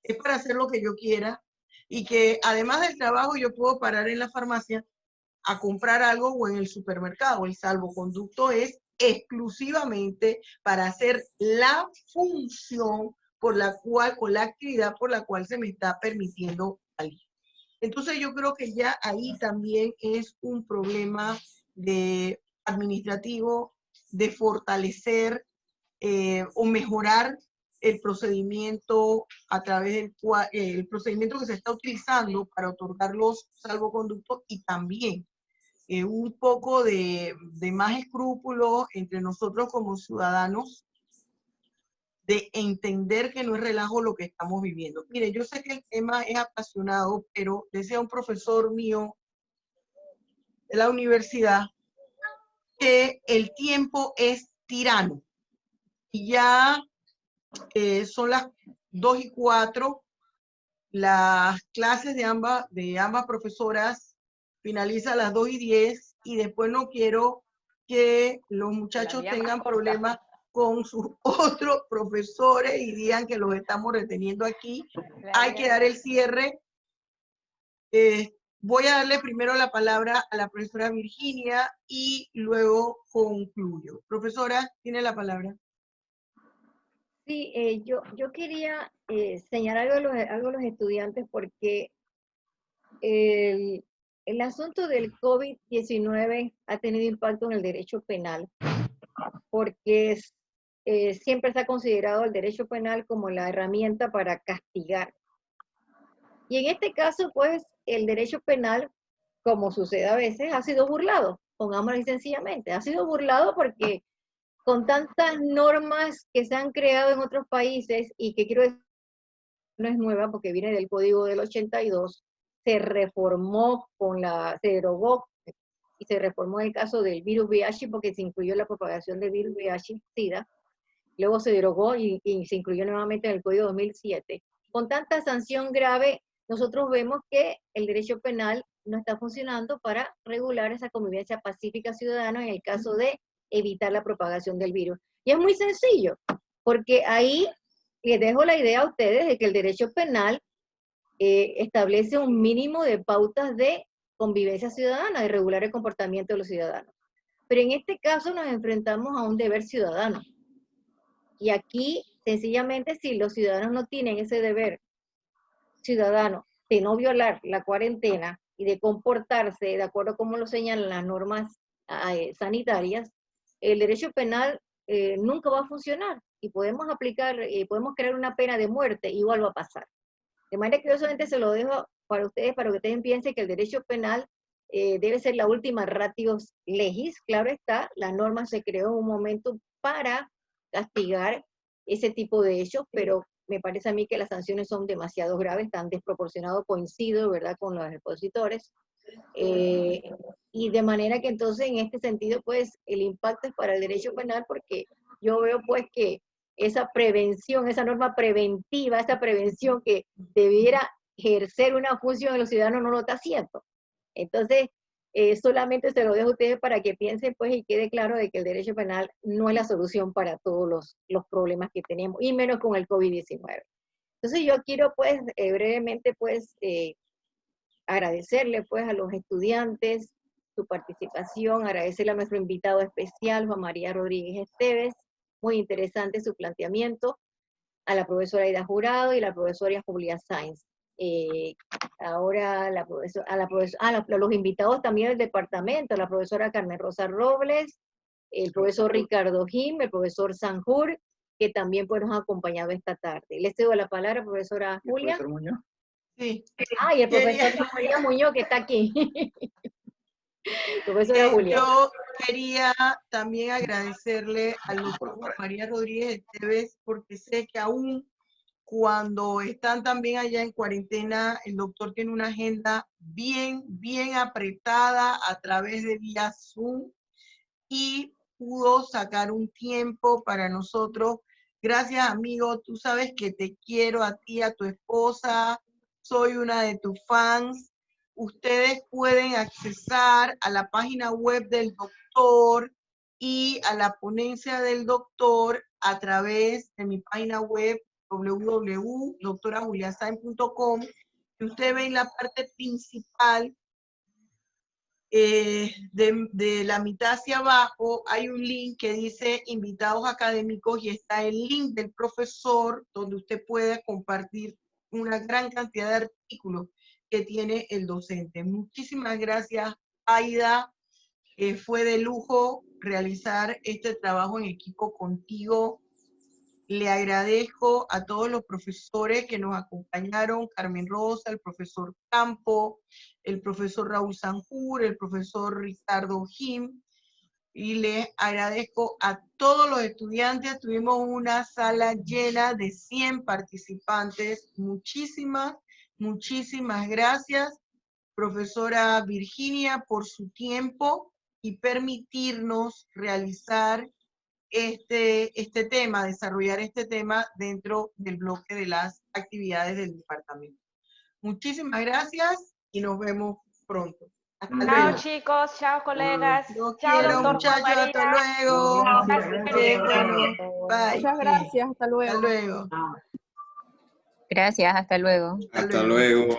es para hacer lo que yo quiera, y que además del trabajo yo puedo parar en la farmacia a comprar algo o en el supermercado. El salvoconducto es exclusivamente para hacer la función por la cual, o la actividad por la cual se me está permitiendo salir. Entonces yo creo que ya ahí también es un problema administrativo, de fortalecer o mejorar el procedimiento a través del cual, el procedimiento que se está utilizando para otorgar los salvoconductos, y también un poco de más escrúpulos entre nosotros como ciudadanos, de entender que no es relajo lo que estamos viviendo. Mire, yo sé que el tema es apasionado, pero decía un profesor mío de la universidad que el tiempo es tirano. Y ya son las 2:04, las clases de ambas profesoras finalizan a las 2:10, y después no quiero que los muchachos tengan problemas con sus otros profesores y digan que los estamos reteniendo aquí. Hay que dar el cierre. Voy a darle primero la palabra a la profesora Virginia y luego concluyo. Profesora, tiene la palabra. Sí, yo quería señalar algo a los estudiantes, porque el asunto del COVID-19 ha tenido impacto en el derecho penal, porque siempre se ha considerado el derecho penal como la herramienta para castigar. Y en este caso, pues, el derecho penal, como sucede a veces, ha sido burlado, pongámoslo sencillamente. Ha sido burlado porque con tantas normas que se han creado en otros países, y que quiero decir, no es nueva porque viene del Código del 82, se reformó se derogó, y se reformó en el caso del virus VIH porque se incluyó la propagación del virus VIH-Sida. Luego se derogó y se incluyó nuevamente en el Código 2007. Con tanta sanción grave, nosotros vemos que el derecho penal no está funcionando para regular esa convivencia pacífica ciudadana en el caso de evitar la propagación del virus. Y es muy sencillo, porque ahí les dejo la idea a ustedes de que el derecho penal establece un mínimo de pautas de convivencia ciudadana, de regular el comportamiento de los ciudadanos. Pero en este caso nos enfrentamos a un deber ciudadano. Y aquí, sencillamente, si los ciudadanos no tienen ese deber ciudadano de no violar la cuarentena y de comportarse de acuerdo a cómo lo señalan las normas sanitarias, el derecho penal nunca va a funcionar, y podemos podemos crear una pena de muerte, igual va a pasar. De manera que yo solamente se lo dejo para ustedes que ustedes piensen que el derecho penal debe ser la última ratio legis. Claro está, la norma se creó en un momento para castigar ese tipo de hechos, pero me parece a mí que las sanciones son demasiado graves, tan desproporcionados, coincido, ¿verdad?, con los expositores. Y de manera que entonces, en este sentido, pues, el impacto es para el derecho penal, porque yo veo, pues, que esa prevención, esa norma preventiva, esa prevención que debiera ejercer una función en los ciudadanos no lo está haciendo. Entonces, solamente se lo dejo a ustedes para que piensen pues y quede claro de que el derecho penal no es la solución para todos los problemas que tenemos, y menos con el COVID-19. Entonces yo quiero pues brevemente pues agradecerle pues a los estudiantes su participación, agradecerle a nuestro invitado especial, Juan María Rodríguez Esteves, muy interesante su planteamiento, a la profesora Aida Jurado y la profesora Julia Sainz. Ahora a los invitados también del departamento, la profesora Carmen Rosa Robles, el profesor Ricardo Jim, el profesor Sanjur, que también pues, nos ha acompañado esta tarde. Les cedo la palabra, profesora Julia. ¿Profesor Muñoz? Sí. Y el profesor María Muñoz, que está aquí. Profesora Julia. Yo quería también agradecerle al doctor María Rodríguez Esteves, porque sé que aún cuando están también allá en cuarentena, el doctor tiene una agenda bien apretada a través de vía Zoom, y pudo sacar un tiempo para nosotros. Gracias, amigo. Tú sabes que te quiero a ti, a tu esposa. Soy una de tus fans. Ustedes pueden accesar a la página web del doctor y a la ponencia del doctor a través de mi página web www.doctorajuliasainz.com, y usted ve en la parte principal de la mitad hacia abajo hay un link que dice invitados académicos, y está el link del profesor donde usted puede compartir una gran cantidad de artículos que tiene el docente. Muchísimas gracias, Aida. Fue de lujo realizar este trabajo en equipo contigo. Le agradezco a todos los profesores que nos acompañaron, Carmen Rosa, el profesor Campo, el profesor Raúl Sanjur, el profesor Ricardo Jim, y les agradezco a todos los estudiantes. Tuvimos una sala llena de 100 participantes. Muchísimas gracias, profesora Virginia, por su tiempo y permitirnos realizar este tema, desarrollar este tema dentro del bloque de las actividades del departamento. Muchísimas gracias y nos vemos pronto. Hasta luego. Chicos, chao colegas. Los Chao, quiero, doctor muchachos, Juan hasta María. luego. Gracias. Bueno, bye. Muchas gracias, hasta luego. Hasta luego. Gracias, hasta luego. Hasta luego.